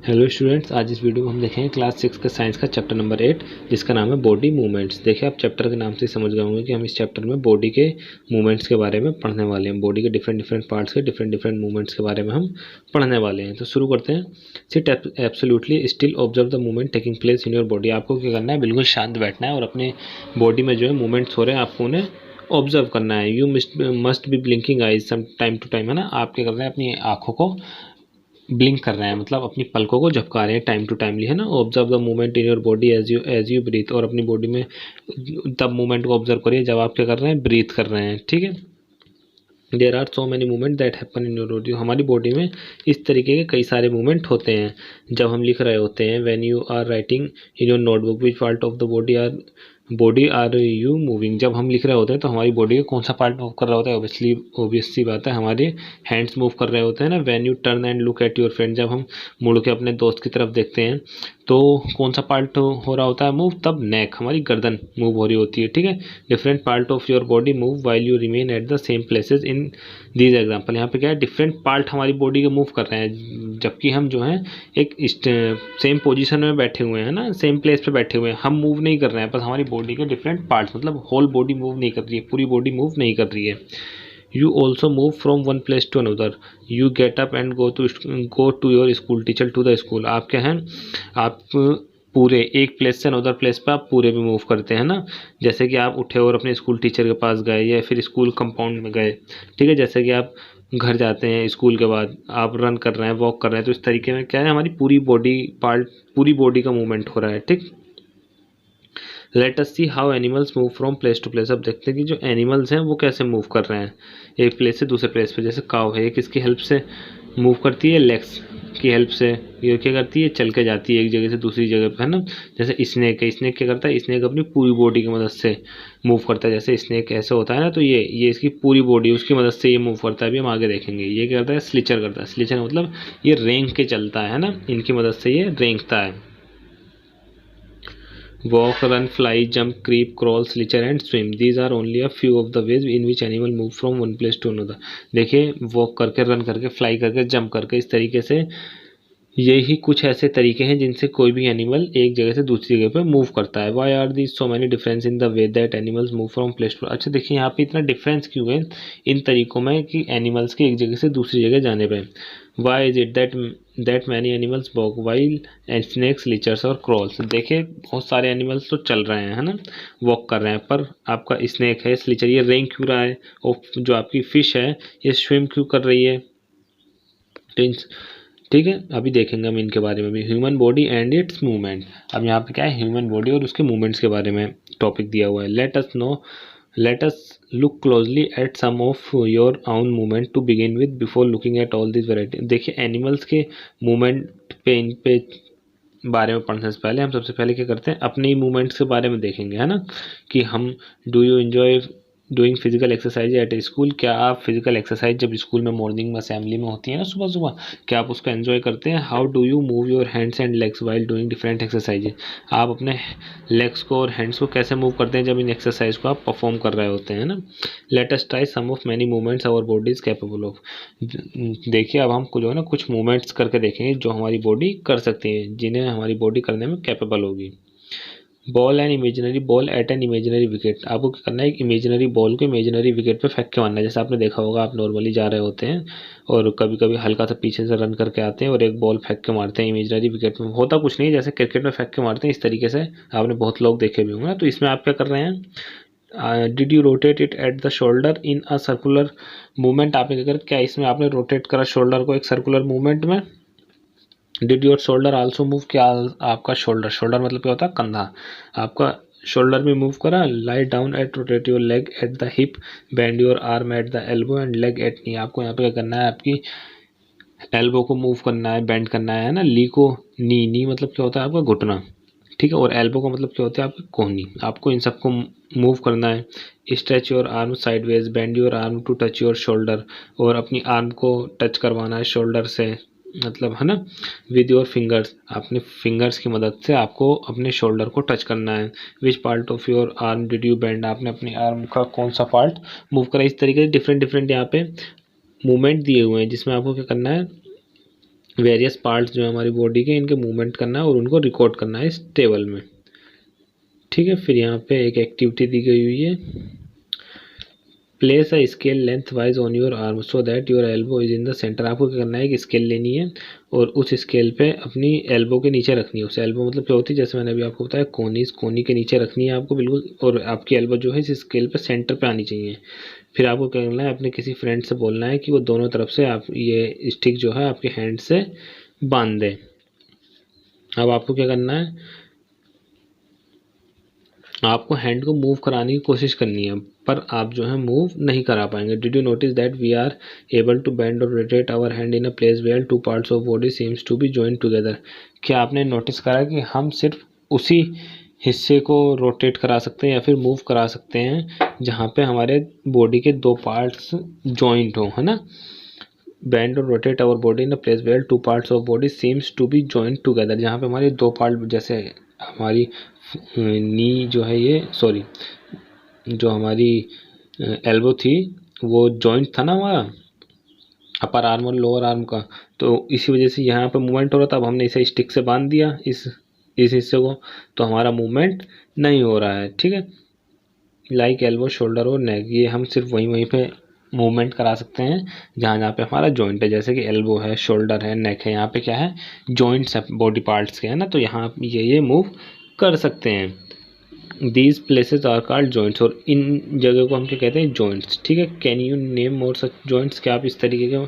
Hello students, आज इस video में हम देखेंगे क्लास 6 का साइंस का चैप्टर नंबर 8 जिसका नाम है बॉडी मूवमेंट्स। देखिए आप चैप्टर के नाम से समझ गए होंगे कि हम इस चैप्टर में बॉडी के मूवमेंट्स के बारे में पढ़ने वाले हैं। बॉडी के डिफरेंट डिफरेंट पार्ट्स के डिफरेंट मूवमेंट्स के बारे में हम पढ़ने वाले हैं। तो शुरू करते हैं। Sit absolutely still, observe the movement taking place in your body. आपको क्या करना है, बिल्कुल शांत बैठना है और अपने बॉडी में जो है मूवमेंट्स हो रहे हैं आपको उन्हें ऑब्जर्व करना है। You must be blinking eyes some time to time, है ना। आप क्या कर रहे हैं, अपनी आंखों को ब्लिंक कर रहे हैं, मतलब अपनी पलकों को झपका रहे हैं टाइम टू टाइमली, है ना। Observe the movement in your body as you breathe, और अपनी बॉडी में तब मूवमेंट को ऑब्जर्व करिए जब आप क्या कर रहे हैं, ब्रीथ कर रहे हैं, ठीक है। There are so many movement that happen in your body. हमारी बॉडी में इस तरीके के कई सारे मूवमेंट होते हैं जब हम लिख रहे होते हैं। When you are writing in your notebook which part of the body are you moving. जब हम लिख रहे होते हैं तो हमारी बॉडी का कौन सा पार्ट मूव कर रहा होता है, ऑब्वियसली बात है हमारे हैंड्स मूव कर रहे होते हैं ना। When U turn and look at your friend, जब हम मुड़ के अपने दोस्त की तरफ देखते हैं तो कौन सा पार्ट हो रहा होता है मूव, तब नेक, हमारी गर्दन मूव हो रही होती है, ठीक है। Different part of your body move while you remain at the same places in these example. यहाँ पे क्या है, डिफरेंट पार्ट हमारी बॉडी के मूव कर रहे हैं जबकि हम जो है एक सेम पोजीशन में बैठे हुए हैं ना, सेम प्लेस पे बैठे हुए हैं, हम मूव नहीं कर रहे हैं। बस हमारी बॉडी के डिफरेंट पार्ट्स, मतलब होल बॉडी मूव नहीं कर रही है, पूरी बॉडी मूव नहीं कर रही है। You also move from one place to another. You get up and go to your school teacher to the school. आप क्या हैं, आप पूरे एक प्लेस से अनदर प्लेस पे आप पूरे भी मूव करते हैं ना। जैसे कि आप उठे और अपने स्कूल टीचर के पास गए या फिर स्कूल कंपाउंड में गए, ठीक है। जैसे कि आप घर जाते हैं स्कूल के बाद, आप रन कर रहे हैं, वॉक कर रहे हैं, तो इस तरीके में क्या है, हमारी पूरी बॉडी पार्ट, पूरी बॉडी का मूवमेंट हो रहा है, ठीक। Let us see how animals move from place to place. अब देखते हैं कि जो एनिमल्स हैं वो कैसे मूव कर रहे हैं एक प्लेस से दूसरे प्लेस पे। जैसे काव है, ये किसकी हेल्प से मूव करती है, लेग्स की हेल्प से। ये क्या करती है, चल के जाती है एक जगह से दूसरी जगह पे, है ना। जैसे स्नेक है, स्नेक क्या करता है, स्नेक अपनी पूरी बॉडी की मदद से मूव करता है। जैसे स्नेक ऐसे होता है ना, तो ये इसकी पूरी बॉडी उसकी मदद से ये मूव करता है। अभी हम आगे देखेंगे। ये क्या करता है, स्लिचर करता है। स्लिचर मतलब ये रेंग के चलता है ना, इनकी मदद से ये रेंगता है। Walk, run, fly, jump, creep, crawl, slither and swim. These are only a few of the ways in which animal move from one place to another. देखिए, वॉक करके, रन करके, फ्लाई करके, जंप करके, इस तरीके से यही कुछ ऐसे तरीके हैं जिनसे कोई भी एनिमल एक जगह से दूसरी जगह पे मूव करता है। Why are the so many difference in the way that animals move from place to. अच्छा देखिए, यहाँ पे इतना डिफरेंस क्यों है इन तरीकों में कि एनिमल्स के एक जगह से दूसरी जगह जाने पे। Why is it that many animals walk while and snakes slithers और क्रॉल्स। देखिए बहुत सारे एनिमल्स तो चल रहे हैं, है ना, वॉक कर रहे हैं, पर आपका स्नेक है, स्लिचर, ये रेंग क्यों रहा है, और जो आपकी फिश है ये स्विम क्यों कर रही है, ठीक है। अभी देखेंगे हम इनके बारे में भी। Human body and it's movement. अब यहाँ पे क्या है, ह्यूमन बॉडी और उसके मूवमेंट्स के बारे में टॉपिक दिया हुआ है। Let us look closely at some of your own movement to begin with before looking at all this variety. देखिए एनिमल्स के मूवमेंट पे, इन पे बारे में पढ़ने से पहले हम सबसे पहले क्या करते हैं, अपने ही मूवमेंट्स के बारे में देखेंगे, है ना। कि हम do you enjoy doing physical exercise at a school. क्या आप फिजिकल एक्सरसाइज जब स्कूल में मॉर्निंग में असेंबली में होती है ना सुबह सुबह, क्या आप उसको एंजॉय करते हैं। How do you move your hands and legs while doing different exercise. आप अपने लेग्स को और हैंड्स को कैसे मूव करते हैं जब इन एक्सरसाइज को आप परफॉर्म कर रहे होते हैं ना। Let us try some of many movements our body is capable of. देखिए अब हम जो है ना कुछ मूवमेंट्स करके देखेंगे जो हमारी बॉडी कर सकती है, जिन्हें हमारी बॉडी करने में कैपेबल होगी। Ball and imaginary ball at an imaginary wicket. आपको क्या करना है, एक इमेजिनरी बॉल को इमेजिनरी विकेट पे फेंक के मारना है। जैसे आपने देखा होगा, आप नॉर्मली जा रहे होते हैं और कभी कभी हल्का सा पीछे से रन करके आते हैं और एक बॉल फेंक के मारते हैं इमेजिनरी विकेट में। होता कुछ नहीं, जैसे क्रिकेट में फेंक के मारते हैं इस तरीके से, आपने बहुत लोग देखे भी होंगे ना। तो इसमें आप क्या कर रहे हैं, did you rotate it at the shoulder in a circular movement. आपने क्या क्या इसमें आपने रोटेट करा शोल्डर को एक सर्कुलर मूवमेंट में। Did your shoulder also move, क्या आपका शोल्डर मतलब क्या होता है, कंधा, आपका शोल्डर भी मूव करा। Lie down at rotate your leg at the hip, bend your arm at the elbow and leg at knee. आपको यहाँ पे क्या करना है, आपकी एल्बो को मूव करना है, बेंड करना है ना। ली को नी मतलब क्या होता है, आपका घुटना, ठीक है। और एल्बो का मतलब क्या होता है, आपकी कोहनी। आपको इन सबको मूव करना है। Stretch your arm sideways, bend your arm to touch your shoulder, और अपनी आर्म को टच करवाना है शोल्डर से, मतलब, है ना। विद योर फिंगर्स, अपने फिंगर्स की मदद से आपको अपने शोल्डर को टच करना है। विच part of your arm did you bend, आपने अपनी आर्म का कौन सा पार्ट मूव करा। इस तरीके से डिफरेंट डिफरेंट यहाँ पे मूवमेंट दिए हुए हैं जिसमें आपको क्या करना है, वेरियस पार्ट्स जो है हमारी बॉडी के, इनके मूवमेंट करना है और उनको रिकॉर्ड करना है इस टेबल में, ठीक है। फिर यहाँ पे एक एक्टिविटी दी गई हुई है, place a scale length wise on your arm so that your elbow is in the centre. आपको क्या करना है, एक स्केल लेनी है और उस स्केल पे अपनी एल्बो के नीचे रखनी है। उस एल्बो मतलब क्या होती है, जैसे मैंने अभी आपको बताया कोनी, इस कोनी के नीचे रखनी है आपको बिल्कुल, और आपकी एल्बो जो है इस स्केल पे सेंटर पे आनी चाहिए। फिर आपको क्या करना है, अपने किसी फ्रेंड से बोलना है कि वो दोनों तरफ से आप ये स्टिक जो है आपके हैंड से बांध दे। अब आपको क्या करना है, आपको हैंड को मूव कराने की कोशिश करनी है, पर आप जो है मूव नहीं करा पाएंगे। Did you notice that we are able to bend और rotate our hand in a place where two parts of body seems to be joint together. क्या आपने नोटिस करा कि हम सिर्फ उसी हिस्से को रोटेट करा सकते हैं या फिर मूव करा सकते हैं जहाँ पे हमारे बॉडी के दो पार्ट्स जॉइंट हो, है ना। बेंड और rotate our body in a place where two parts of body seems to be joint together, जहाँ पे हमारे दो पार्ट, जैसे हमारी नी जो है ये, सॉरी, जो हमारी एल्बो थी वो जॉइंट था ना हमारा अपर आर्म और लोअर आर्म का, तो इसी वजह से यहाँ पे मूवमेंट हो रहा था। अब हमने इसे स्टिक से बांध दिया इस हिस्से को, तो हमारा मूवमेंट नहीं हो रहा है, ठीक है। लाइक एल्बो, शोल्डर और नेक, ये हम सिर्फ वहीं पे मूवमेंट करा सकते हैं जहाँ जहाँ पे हमारा जॉइंट है, जैसे कि एल्बो है, शोल्डर है, नेक है, यहाँ पे क्या है, जॉइंट्स है बॉडी पार्ट्स के, है ना, तो यहाँ ये मूव कर सकते हैं। These places are called joints, और इन जगह को हम क्या कहते हैं, जॉइंट्स, ठीक है। Can you name more such joints, क्या आप इस तरीके के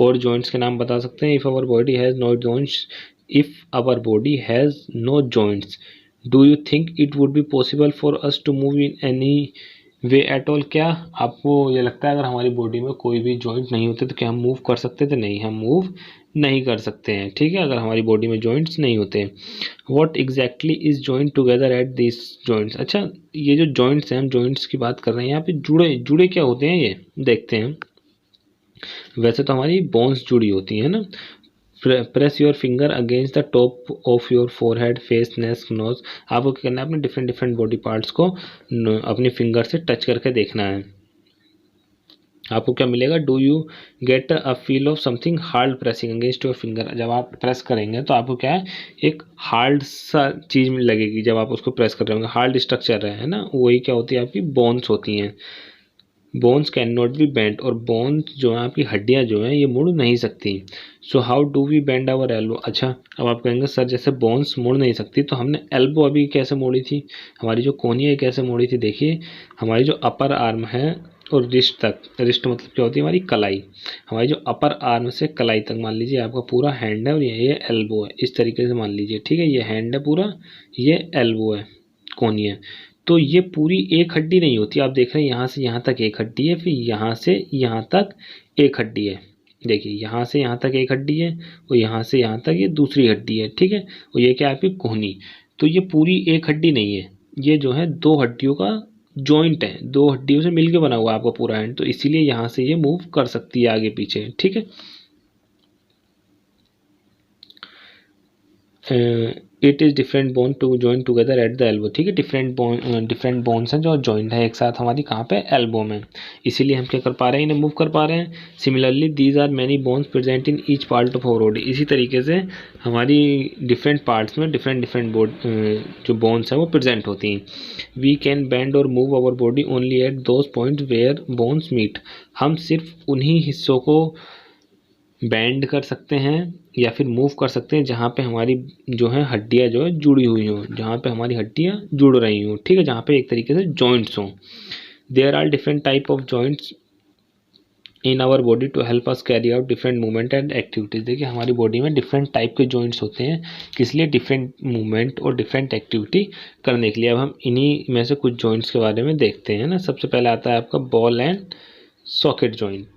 और जॉइंट्स के नाम बता सकते हैं। If our body has no joints, if our body has no joints, do you think it would be possible for us to move in any way at all. क्या आपको ये लगता है अगर हमारी बॉडी में कोई भी जॉइंट नहीं होते तो क्या हम मूव कर सकते थे? नहीं, हम मूव नहीं कर सकते हैं, ठीक है, अगर हमारी बॉडी में जॉइंट्स नहीं होते। What exactly is joint together at this joints. अच्छा, ये जो जॉइंट्स हैं, हम जॉइंट्स की बात कर रहे हैं, यहाँ पे जुड़े जुड़े क्या होते हैं ये देखते हैं। वैसे तो हमारी बोन्स जुड़ी होती हैं ना। Press your finger against the top of your forehead, face, neck, nose. आपको क्या करना है, अपने डिफरेंट डिफरेंट बॉडी पार्ट्स को अपने फिंगर से टच करके देखना है। आपको क्या मिलेगा, do you get a feel of something hard pressing against your finger. जब आप प्रेस करेंगे तो आपको क्या है, एक हार्ड सा चीज़ लगेगी जब आप उसको प्रेस कर रहे होंगे, हार्ड स्ट्रक्चर है ना, वही क्या होती है, आपकी बोन्स होती हैं। Bones can not be bend, और बोन्स जो है आपकी हड्डियां जो हैं ये मुड़ नहीं सकती। So how do we bend our elbow. अच्छा, अब आप कहेंगे सर जैसे बोन्स मुड़ नहीं सकती तो हमने एल्बो अभी कैसे मोड़ी थी, हमारी जो कोहनी है कैसे मोड़ी थी। देखिए, हमारी जो अपर आर्म है और रिस्ट तक, रिस्ट मतलब क्या होती है, हमारी कलाई, हमारी जो अपर आर्म से कलाई तक, मान लीजिए आपका पूरा हैंड है और ये एल्बो है, इस तरीके से मान लीजिए, ठीक है। ये हैंड है पूरा, ये एल्बो है, कोहनी है। तो ये पूरी एक हड्डी नहीं होती, आप देख रहे हैं यहाँ से यहाँ तक एक हड्डी है, फिर यहाँ से यहाँ तक एक हड्डी है। देखिए, यहाँ से यहाँ तक एक हड्डी है और यहाँ से यहाँ तक ये दूसरी हड्डी है, ठीक है। और ये क्या है, आपकी कोहनी। तो ये पूरी एक हड्डी नहीं है, ये जो है दो हड्डियों का जॉइंट है, दो हड्डियों से मिलकर बना हुआ है आपका पूरा हैंड, तो इसीलिए यहाँ से ये मूव कर सकती है आगे पीछे, ठीक है। It is different bone to join together at the elbow, ठीक है। डिफरेंट बोन्स हैं जो जॉइंट है एक साथ हमारी कहाँ पे, एल्बो में, इसीलिए हम क्या कर पा रहे हैं, इन्हें मूव कर पा रहे हैं। Similarly these are many bones present in each part of our body. इसी तरीके से हमारी डिफरेंट पार्ट्स में डिफरेंट डिफरेंट जो बोन्स हैं वो प्रेजेंट होती हैं। वी कैन बेंड और move our body only at those point where bones meet. हम सिर्फ उन्हीं हिस्सों को बैंड कर सकते हैं या फिर मूव कर सकते हैं जहाँ पे हमारी जो है हड्डियाँ जो है जुड़ी हुई हों, जहाँ पे हमारी हड्डियाँ जुड़ रही हों, ठीक है, जहाँ पे एक तरीके से जॉइंट्स हों। There are different type of joints in our body to help us carry out different movement and activities. देखिए, हमारी बॉडी में डिफरेंट टाइप के जॉइंट्स होते हैं, किस लिए, डिफरेंट मूवमेंट और डिफरेंट एक्टिविटी करने के लिए। अब हम इन्हीं में से कुछ जॉइंट्स के बारे में देखते हैं ना। सबसे पहले आता है आपका बॉल एंड सॉकेट जॉइंट।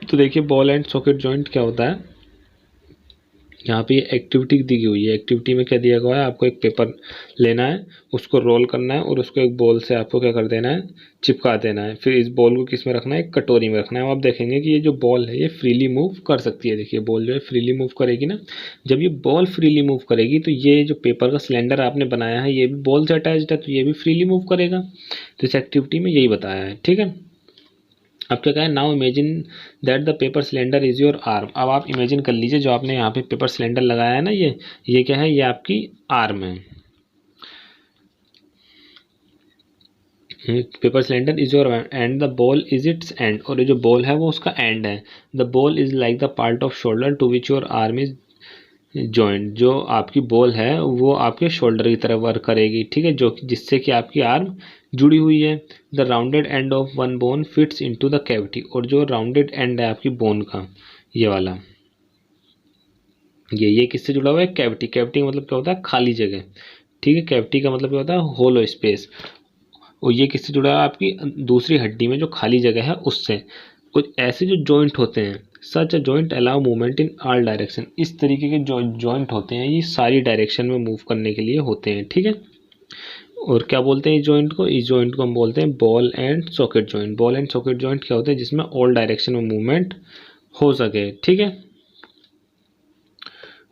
तो देखिए, बॉल एंड सॉकेट जॉइंट क्या होता है, यहाँ पे ये एक्टिविटी दी हुई है। एक्टिविटी में क्या दिया गया है, आपको एक पेपर लेना है, उसको रोल करना है और उसको एक बॉल से आपको क्या कर देना है, चिपका देना है। फिर इस बॉल को किस में रखना है, एक कटोरी में रखना है। आप देखेंगे कि ये जो बॉल है ये फ्रीली मूव कर सकती है। देखिए, बॉल जो है फ्रीली मूव करेगी ना। जब ये बॉल फ्रीली मूव करेगी तो ये जो पेपर का सिलेंडर आपने बनाया है ये भी बॉल से अटैच्ड है, तो ये भी फ्रीली मूव करेगा। तो इस एक्टिविटी में यही बताया है, ठीक है। अब क्या कहा है, now imagine that the paper cylinder is your arm. अब आप इमेजिन कर लीजिए जो आपने यहाँ पे पेपर सिलेंडर लगाया है ना, ये क्या है, ये आपकी आर्म है। Paper cylinder is your end the ball is its end, और ये जो बॉल है वो उसका एंड है। The ball is like the part of shoulder to which your arm is joint. जो आपकी बॉल है वो आपके शोल्डर की तरफ वर्क करेगी, ठीक है, जो जिससे कि आपकी आर्म जुड़ी हुई है। The rounded end of one bone fits into the cavity, और जो राउंडेड एंड है आपकी बोन का, ये वाला, ये किससे जुड़ा हुआ है, कैविटी। कैविटी का मतलब क्या होता है, खाली जगह, ठीक है। कैविटी का मतलब क्या होता है, होलो स्पेस। और ये किससे जुड़ा है, आपकी दूसरी हड्डी में जो खाली जगह है उससे। कुछ ऐसे जो जॉइंट होते हैं, such a joint allow movement in all direction. इस तरीके के जो जॉइंट होते हैं ये सारी डायरेक्शन में मूव करने के लिए होते हैं, ठीक है। और क्या बोलते हैं इस जॉइंट को, इस जॉइंट को हम बोलते हैं ball and socket joint. Ball and socket joint क्या होते हैं, जिसमें ऑल डायरेक्शन में मूवमेंट हो सके, ठीक है।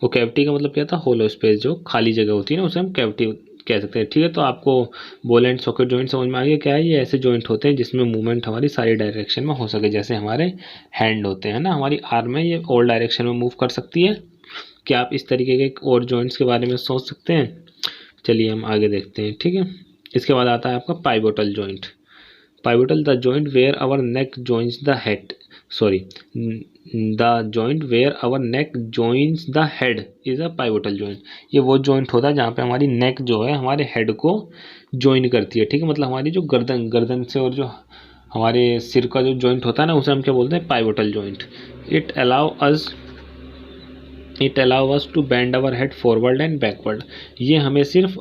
वो कैविटी का मतलब क्या था, होलो स्पेस, जो खाली जगह होती है ना उसे हम कैविटी कह सकते हैं, ठीक है। तो आपको बॉल एंड सॉकेट जॉइंट समझ में आ गया क्या है, ये ऐसे जॉइंट होते हैं जिसमें मूवमेंट हमारी सारी डायरेक्शन में हो सके। जैसे हमारे हैंड होते हैं ना, हमारी आर्म है, ये ऑल डायरेक्शन में मूव कर सकती है। क्या आप इस तरीके के और जॉइंट्स के बारे में सोच सकते हैं? चलिए हम आगे देखते हैं, ठीक है। इसके बाद आता है आपका pivotal joint. Pivotal, the joint where our neck joins the head. Sorry, the joint where our neck joins the head is a pivotal joint. ये वो joint होता है जहाँ पे हमारी neck जो है हमारे head को join करती है, ठीक है। मतलब हमारी जो गर्दन से और जो हमारे सिर का जो joint होता है ना उसे हम क्या बोलते हैं, pivotal joint. It allow us to bend our head forward and backward. ये हमें सिर्फ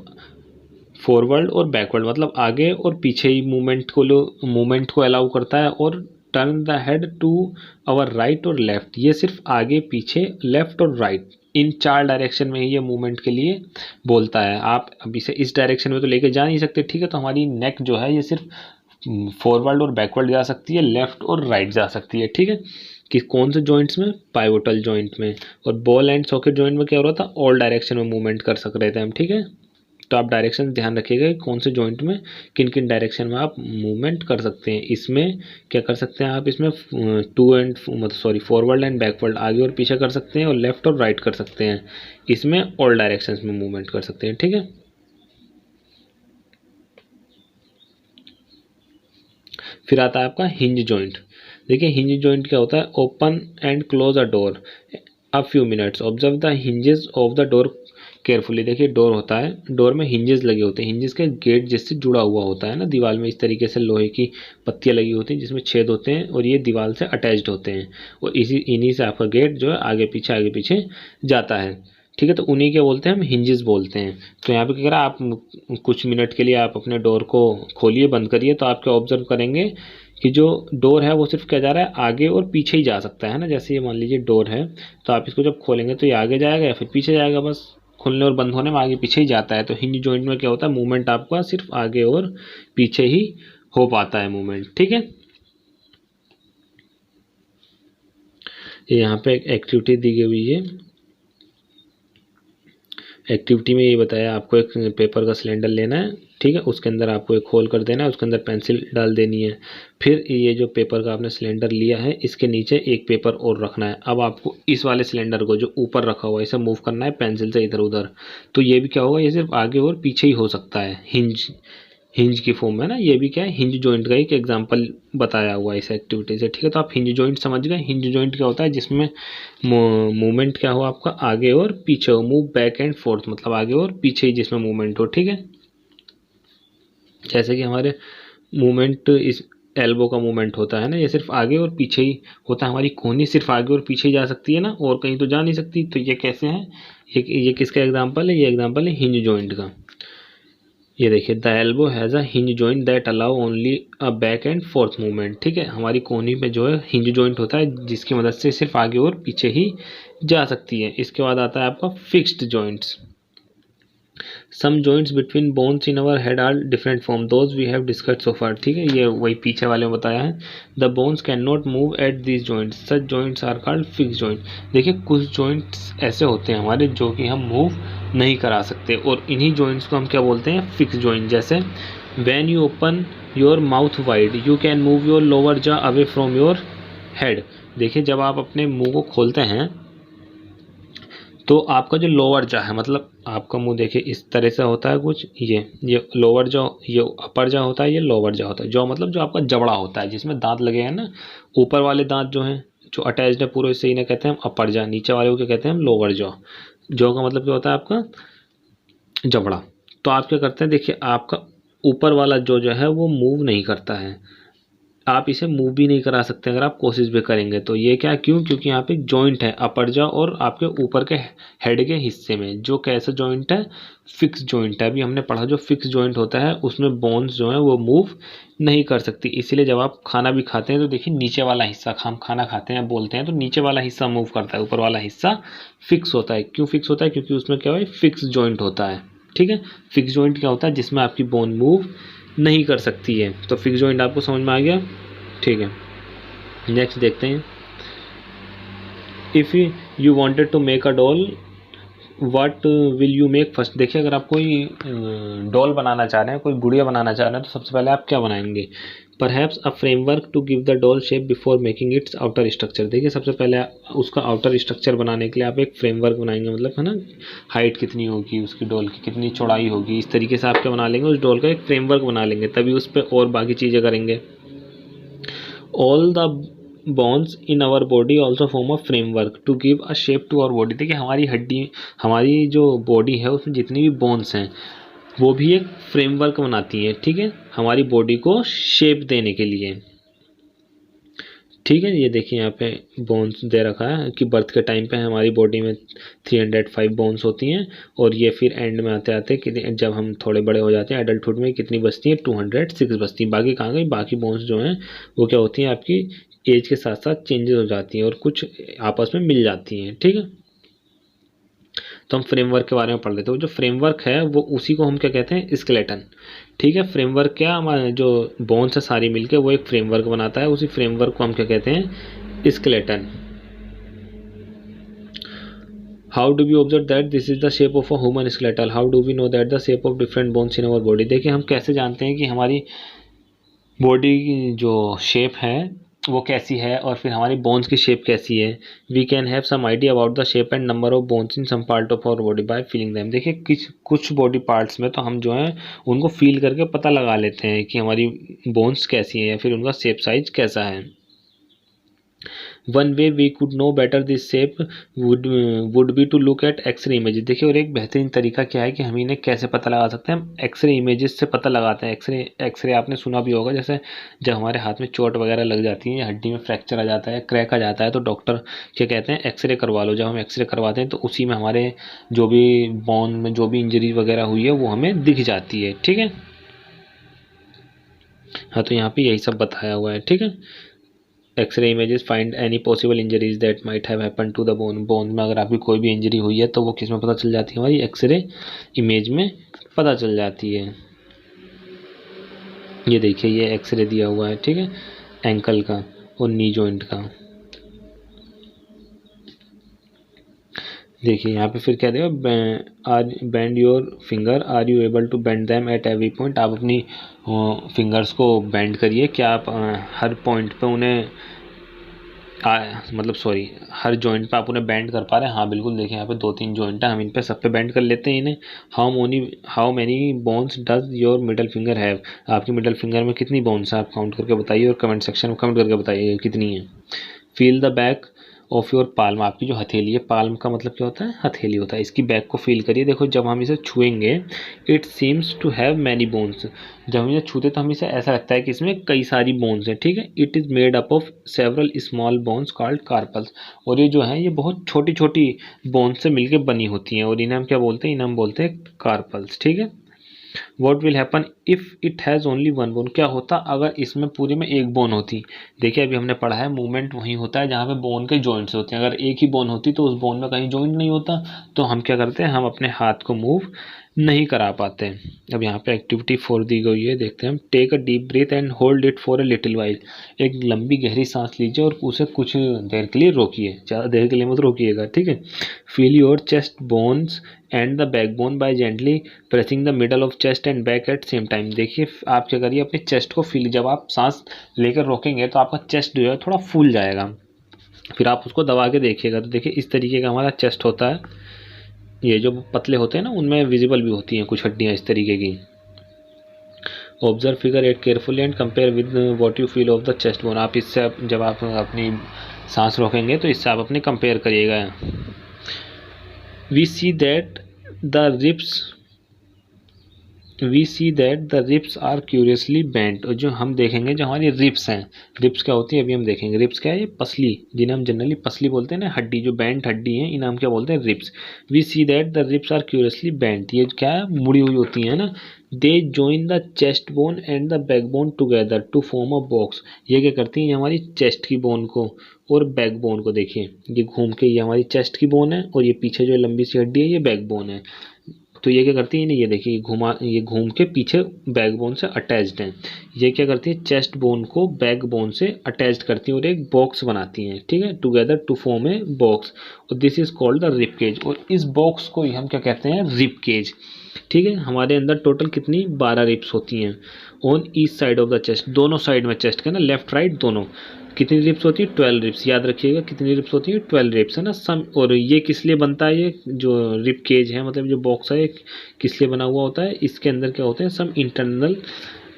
फॉरवर्ड और बैकवर्ड मतलब आगे और पीछे ही मूवमेंट को अलाउ करता है। और turn the head to our right और लेफ्ट, ये सिर्फ आगे पीछे लेफ्ट और राइट इन 4 डायरेक्शन में ही ये मूवमेंट के लिए बोलता है। आप अभी से इस डायरेक्शन में तो लेके जा नहीं सकते, ठीक है। तो हमारी नेक जो है ये सिर्फ फॉरवर्ड और बैकवर्ड जा सकती है, लेफ्ट और राइट जा सकती है, ठीक है। कि कौन से जॉइंट्स में, पाइवोटल जॉइंट में। और बॉल एंड सॉकेट जॉइंट में क्या हो रहा था, ऑल डायरेक्शन में मूवमेंट कर सक रहे थे हम, ठीक है। तो आप डायरेक्शन ध्यान रखिएगा कौन से जॉइंट में किन किन डायरेक्शन में आप मूवमेंट कर सकते हैं। इसमें क्या कर सकते हैं आप, इसमें फॉरवर्ड एंड बैकवर्ड, आगे और पीछे कर सकते हैं, और लेफ्ट और राइट कर सकते हैं। इसमें ऑल डायरेक्शंस में मूवमेंट कर सकते हैं, ठीक है। फिर आता है आपका हिंज जॉइंट। देखिए हिंज जॉइंट क्या होता है, open and close a door a few minutes, observe the hinges of the door carefully. देखिए डोर होता है, डोर में हिंजेस लगे होते हैं, हिंजेस के गेट जिससे जुड़ा हुआ होता है ना दीवार में, इस तरीके से लोहे की पत्तियां लगी होती हैं जिसमें छेद होते हैं और ये दीवार से अटैच्ड होते हैं। और इन्हीं से आपका गेट जो है आगे पीछे जाता है, ठीक है। तो उन्हीं के बोलते हैं हम हिंजेस बोलते हैं। तो यहाँ पे क्या करा, आप कुछ मिनट के लिए आप अपने डोर को खोलिए, बंद करिए, तो आप क्या ऑब्जर्व करेंगे कि जो डोर है वो सिर्फ क्या जा रहा है, आगे और पीछे ही जा सकता है ना। जैसे ये मान लीजिए डोर है, तो आप इसको जब खोलेंगे तो ये आगे जाएगा या फिर पीछे जाएगा, बस खुलने और बंद होने में आगे पीछे ही जाता है। तो हिंज जॉइंट में क्या होता है, मूवमेंट आपका सिर्फ आगे और पीछे ही हो पाता है मूवमेंट, ठीक है। यहाँ पे एक एक्टिविटी दी गई हुई है। एक्टिविटी में ये बताया आपको एक पेपर का सिलेंडर लेना है, ठीक है। उसके अंदर आपको एक होल कर देना है, उसके अंदर पेंसिल डाल देनी है। फिर ये जो पेपर का आपने सिलेंडर लिया है इसके नीचे एक पेपर और रखना है। अब आपको इस वाले सिलेंडर को जो ऊपर रखा हुआ है इसे मूव करना है पेंसिल से इधर उधर। तो ये भी क्या होगा, ये सिर्फ आगे और पीछे ही हो सकता है, हिंज की फॉर्म है ना। ये भी क्या है, हिंज जॉइंट का एक एग्जांपल बताया हुआ है इस एक्टिविटी से, ठीक है। तो आप हिंज जॉइंट समझ गए। हिंज जॉइंट क्या होता है, जिसमें मूवमेंट क्या हो आपका, आगे और पीछे हो, मूव बैक एंड फोर्थ, मतलब आगे और पीछे ही जिसमें मूवमेंट हो, ठीक है। जैसे कि हमारे मूवमेंट इस एल्बो का मूवमेंट होता है ना, ये सिर्फ आगे और पीछे ही होता है। हमारी कोहनी सिर्फ आगे और पीछे ही जा सकती है ना, और कहीं तो जा नहीं सकती। तो ये कैसे है, ये किसका एग्जांपल है, ये एग्जांपल है हिंज जॉइंट का। ये देखिए, the elbow has a hinge joint that allow only a back and fourth movement, ठीक है। हमारी कोहनी पे जो है हिंज जॉइंट होता है जिसकी मदद से सिर्फ आगे और पीछे ही जा सकती है। इसके बाद आता है आपका fixed joints. Some joints between bones in our head are different from those we have discussed so far, ठीक है। ये वही पीछे वाले में बताया है। The bones can not move at this joints, such joints are called fix joint. देखिए कुछ जॉइंट्स ऐसे होते हैं हमारे जो कि हम मूव नहीं करा सकते, और इन्हीं जॉइंट्स को हम क्या बोलते हैं, फिक्स जॉइंट। जैसे when you open your mouth wide, you can move your lower jaw away from your head. देखिए जब आप अपने मुंह को खोलते हैं तो आपका जो लोअर जॉ है, मतलब आपका मुंह देखिए इस तरह से होता है कुछ, ये लोअर जॉ, ये अपर जॉ होता है, ये लोअर जॉ होता है। जॉ मतलब जो आपका जबड़ा होता है जिसमें दांत लगे हैं ना, ऊपर वाले दांत जो हैं जो अटैच्ड है पूरे, इससे इन्हें कहते हैं हम अपर जॉ, नीचे वाले को क्या कहते हैं हम लोअर जॉ। जॉ का मतलब क्या होता है आपका जबड़ा। तो आप क्या करते हैं, देखिए आपका ऊपर वाला जो है वो मूव नहीं करता है, आप इसे मूव भी नहीं करा सकते अगर आप कोशिश भी करेंगे तो। ये क्या, क्यों? क्योंकि यहाँ पे जॉइंट है अपर जॉ और आपके ऊपर के हेड के हिस्से में, जो कैसा जॉइंट है, फिक्स जॉइंट है। अभी हमने पढ़ा जो फिक्स जॉइंट होता है उसमें बोन्स जो है वो मूव नहीं कर सकती। इसीलिए जब आप खाना भी खाते हैं तो देखिए नीचे वाला हिस्सा, हम खाना खाते हैं बोलते हैं तो नीचे वाला हिस्सा मूव करता है, ऊपर वाला हिस्सा फिक्स होता है। क्यों फिक्स होता है? क्योंकि उसमें क्या है, फिक्स जॉइंट होता है। ठीक है, फिक्स जॉइंट क्या होता है, जिसमें आपकी बोन मूव नहीं कर सकती है। तो फिक्स जॉइंट आपको समझ में आ गया? ठीक है, नेक्स्ट देखते हैं। If you wanted to make a doll what will you make first. देखिए अगर आप कोई डॉल बनाना चाह रहे हैं, कोई गुड़िया बनाना चाह रहे हैं, तो सबसे पहले आप क्या बनाएंगे? Perhaps a framework to give the doll shape before making its outer structure. देखिए सबसे पहले उसका आउटर स्ट्रक्चर बनाने के लिए आप एक फ्रेमवर्क बनाएंगे, मतलब है ना, हाइट कितनी होगी उसकी डॉल की, कितनी चौड़ाई होगी, इस तरीके से आप क्या बना लेंगे, उस डॉल का एक फ्रेमवर्क बना लेंगे, तभी उस पर और बाकी चीज़ें करेंगे। All the bones in our body also form a framework to give a shape to our body। देखिए हमारी हड्डी, हमारी जो बॉडी है उसमें जितनी भी बोन्स हैं वो भी एक फ्रेमवर्क बनाती हैं, ठीक है, हमारी बॉडी को शेप देने के लिए। ठीक है, ये देखिए यहाँ पे बोन्स दे रखा है कि बर्थ के टाइम पे हमारी बॉडी में 305 बोन्स होती हैं, और ये फिर एंड में आते आते जब हम थोड़े बड़े हो जाते हैं एडल्टहुड में कितनी बचती हैं, 206 बचती हैं। बाकी कहाँ गई? बाकी बोन्स जो हैं वो क्या होती हैं, आपकी एज के साथ साथ चेंजेस हो जाती हैं और कुछ आपस में मिल जाती हैं। ठीक है, तो हम फ्रेमवर्क के बारे में पढ़ लेते हैं। जो फ्रेमवर्क है वो उसी को हम क्या कहते हैं, स्केलेटन। ठीक है, फ्रेमवर्क क्या, हमारे जो बोन्स है सारी मिलके वो एक फ्रेमवर्क बनाता है, उसी फ्रेमवर्क को हम क्या कहते हैं, skeleton. How do we observe that this is the shape of a human skeletal? How do we know that the shape of different bones in our body? देखिए हम कैसे जानते हैं कि हमारी बॉडी की जो शेप है वो कैसी है और फिर हमारी बोन्स की शेप कैसी है। We can have some idea about the shape and number of bones in some part of our body by feeling them. देखिए कुछ बॉडी पार्ट्स में तो हम जो है उनको फील करके पता लगा लेते हैं कि हमारी बोन्स कैसी हैं या फिर उनका शेप साइज कैसा है। One way we could know better this shape would be to look at X ray images. देखिए और एक बेहतरीन तरीका क्या है कि हम इन्हें कैसे पता लगा सकते हैं, हम एक्सरे इमेजेस से पता लगाते हैं। एक्सरे आपने सुना भी होगा, जैसे जब हमारे हाथ में चोट वगैरह लग जाती है या हड्डी में फ्रैक्चर आ जाता है, क्रैक आ जाता है, तो डॉक्टर क्या कहते हैं, एक्सरे करवा लो। जब हम एक्सरे करवाते हैं तो उसी में हमारे जो भी बोन में जो भी इंजरी वगैरह हुई है वो हमें दिख जाती है। ठीक है, हाँ तो यहाँ पे यही सब बताया हुआ है। ठीक है, X ray images find any possible injuries that might have happen to the bone. Bone में अगर आपकी कोई भी इंजरी हुई है तो वो किस में पता चल जाती है, हमारी एक्सरे इमेज में पता चल जाती है। ये देखिए ये एक्सरे दिया हुआ है, ठीक है, एंकल का और नी जॉइंट का। देखिए यहाँ पे फिर क्या देगा, are bend your finger, are you able to bend them at every point. आप अपनी फिंगर्स को बेंड करिए, क्या आप हर पॉइंट पे उन्हें हर जॉइंट पे आप उन्हें बेंड कर पा रहे हैं? हाँ बिल्कुल, देखिए यहाँ पे 2-3 जॉइंट है, हम इन पे सब पे बेंड कर लेते हैं इन्हें। How many bones does your middle finger have? आपकी मिडल फिंगर में कितनी बोन्स हैं आप काउंट करके बताइए और कमेंट सेक्शन में कमेंट करके बताइए कितनी है। Feel the back of your palm. आपकी जो हथेली है, पाल्म का मतलब क्या होता है, हथेली होता है, इसकी बैक को फील करिए। देखो जब हम इसे छुएंगे it seems to have many bones. जब हम इसे छूते तो हमें इसे ऐसा लगता है कि इसमें कई सारी बोन्स हैं। ठीक है, it is made up of several small bones called carpals. और ये जो है ये बहुत छोटी छोटी बोन्स से मिलकर बनी होती हैं और इन्हें हम क्या बोलते हैं, इन्हें हम बोलते हैं कार्पल्स। ठीक है, what will happen if it has only one bone? क्या होता अगर इसमें पूरे में एक बोन होती? देखिए अभी हमने पढ़ा है मूवमेंट वहीं होता है जहाँ पे बोन के जॉइंट्स होते हैं। अगर एक ही बोन होती तो उस बोन में कहीं जॉइंट नहीं होता। तो हम क्या करते हैं, हम अपने हाथ को मूव नहीं करा पाते हैं। अब यहाँ पे एक्टिविटी 4 दी गई है, देखते हैं हम। Take a deep breath and hold it for a little while. एक लंबी गहरी सांस लीजिए और उसे कुछ देर के लिए रोकिए, ज़्यादा देर के लिए मत रोकिएगा, ठीक है। Feel your chest bones and the backbone by gently pressing the middle of chest and back at same time. देखिए आप क्या करिए, अपने चेस्ट को फील, जब आप सांस लेकर रोकेंगे तो आपका चेस्ट जो है थोड़ा फूल जाएगा, फिर आप उसको दबा के देखिएगा तो देखिए इस तरीके का हमारा चेस्ट होता है। ये जो पतले होते हैं ना, उनमें विजिबल भी होती हैं कुछ हड्डियाँ इस तरीके की। Observe figure 8 carefully and compare with what you feel of the chest bone. आप इससे, जब आप अपनी सांस रोकेंगे तो इससे आप अपने कंपेयर करिएगा। We see that the ribs are curiously bent. और जो हम देखेंगे, जो हमारी रिप्स हैं, रिप्स क्या होती है अभी हम देखेंगे। रिप्स क्या है, ये पसली, जिन्हें हम जनरली पसली बोलते हैं ना, हड्डी जो बेंट हड्डी है, इन्हें हम क्या बोलते हैं, ribs. We see that the ribs are curiously bent, ये क्या है, मुड़ी हुई होती है ना। They join the chest bone and the back bone together to form a box. ये क्या करती हैं, ये हमारी चेस्ट की बोन को और बैक बोन को, देखिए ये घूम के, ये हमारी चेस्ट की बोन है और ये पीछे जो लंबी सी हड्डी है ये बैक बोन है। तो ये क्या करती है, ये देखिए ये घूम के पीछे बैकबोन से अटैच्ड हैं। ये क्या करती है, चेस्ट बोन को बैकबोन से अटैच्ड करती हैं और एक बॉक्स बनाती हैं, ठीक है, together to form a box. और this is called the rib cage. और इस बॉक्स को ही हम क्या कहते हैं, रिब केज, ठीक है। हमारे अंदर टोटल कितनी 12 रिब्स होती हैं on each side of the chest, दोनों साइड में चेस्ट के ना, लेफ्ट राइट दोनों। कितनी रिब्स होती है, 12 रिब्स, याद रखिएगा कितनी रिब्स होती है, 12 रिब्स है ना सम। और ये किस लिए बनता है, ये जो रिब केज है, मतलब जो बॉक्स है, किस लिए बना हुआ होता है, इसके अंदर क्या होते हैं, सम इंटरनल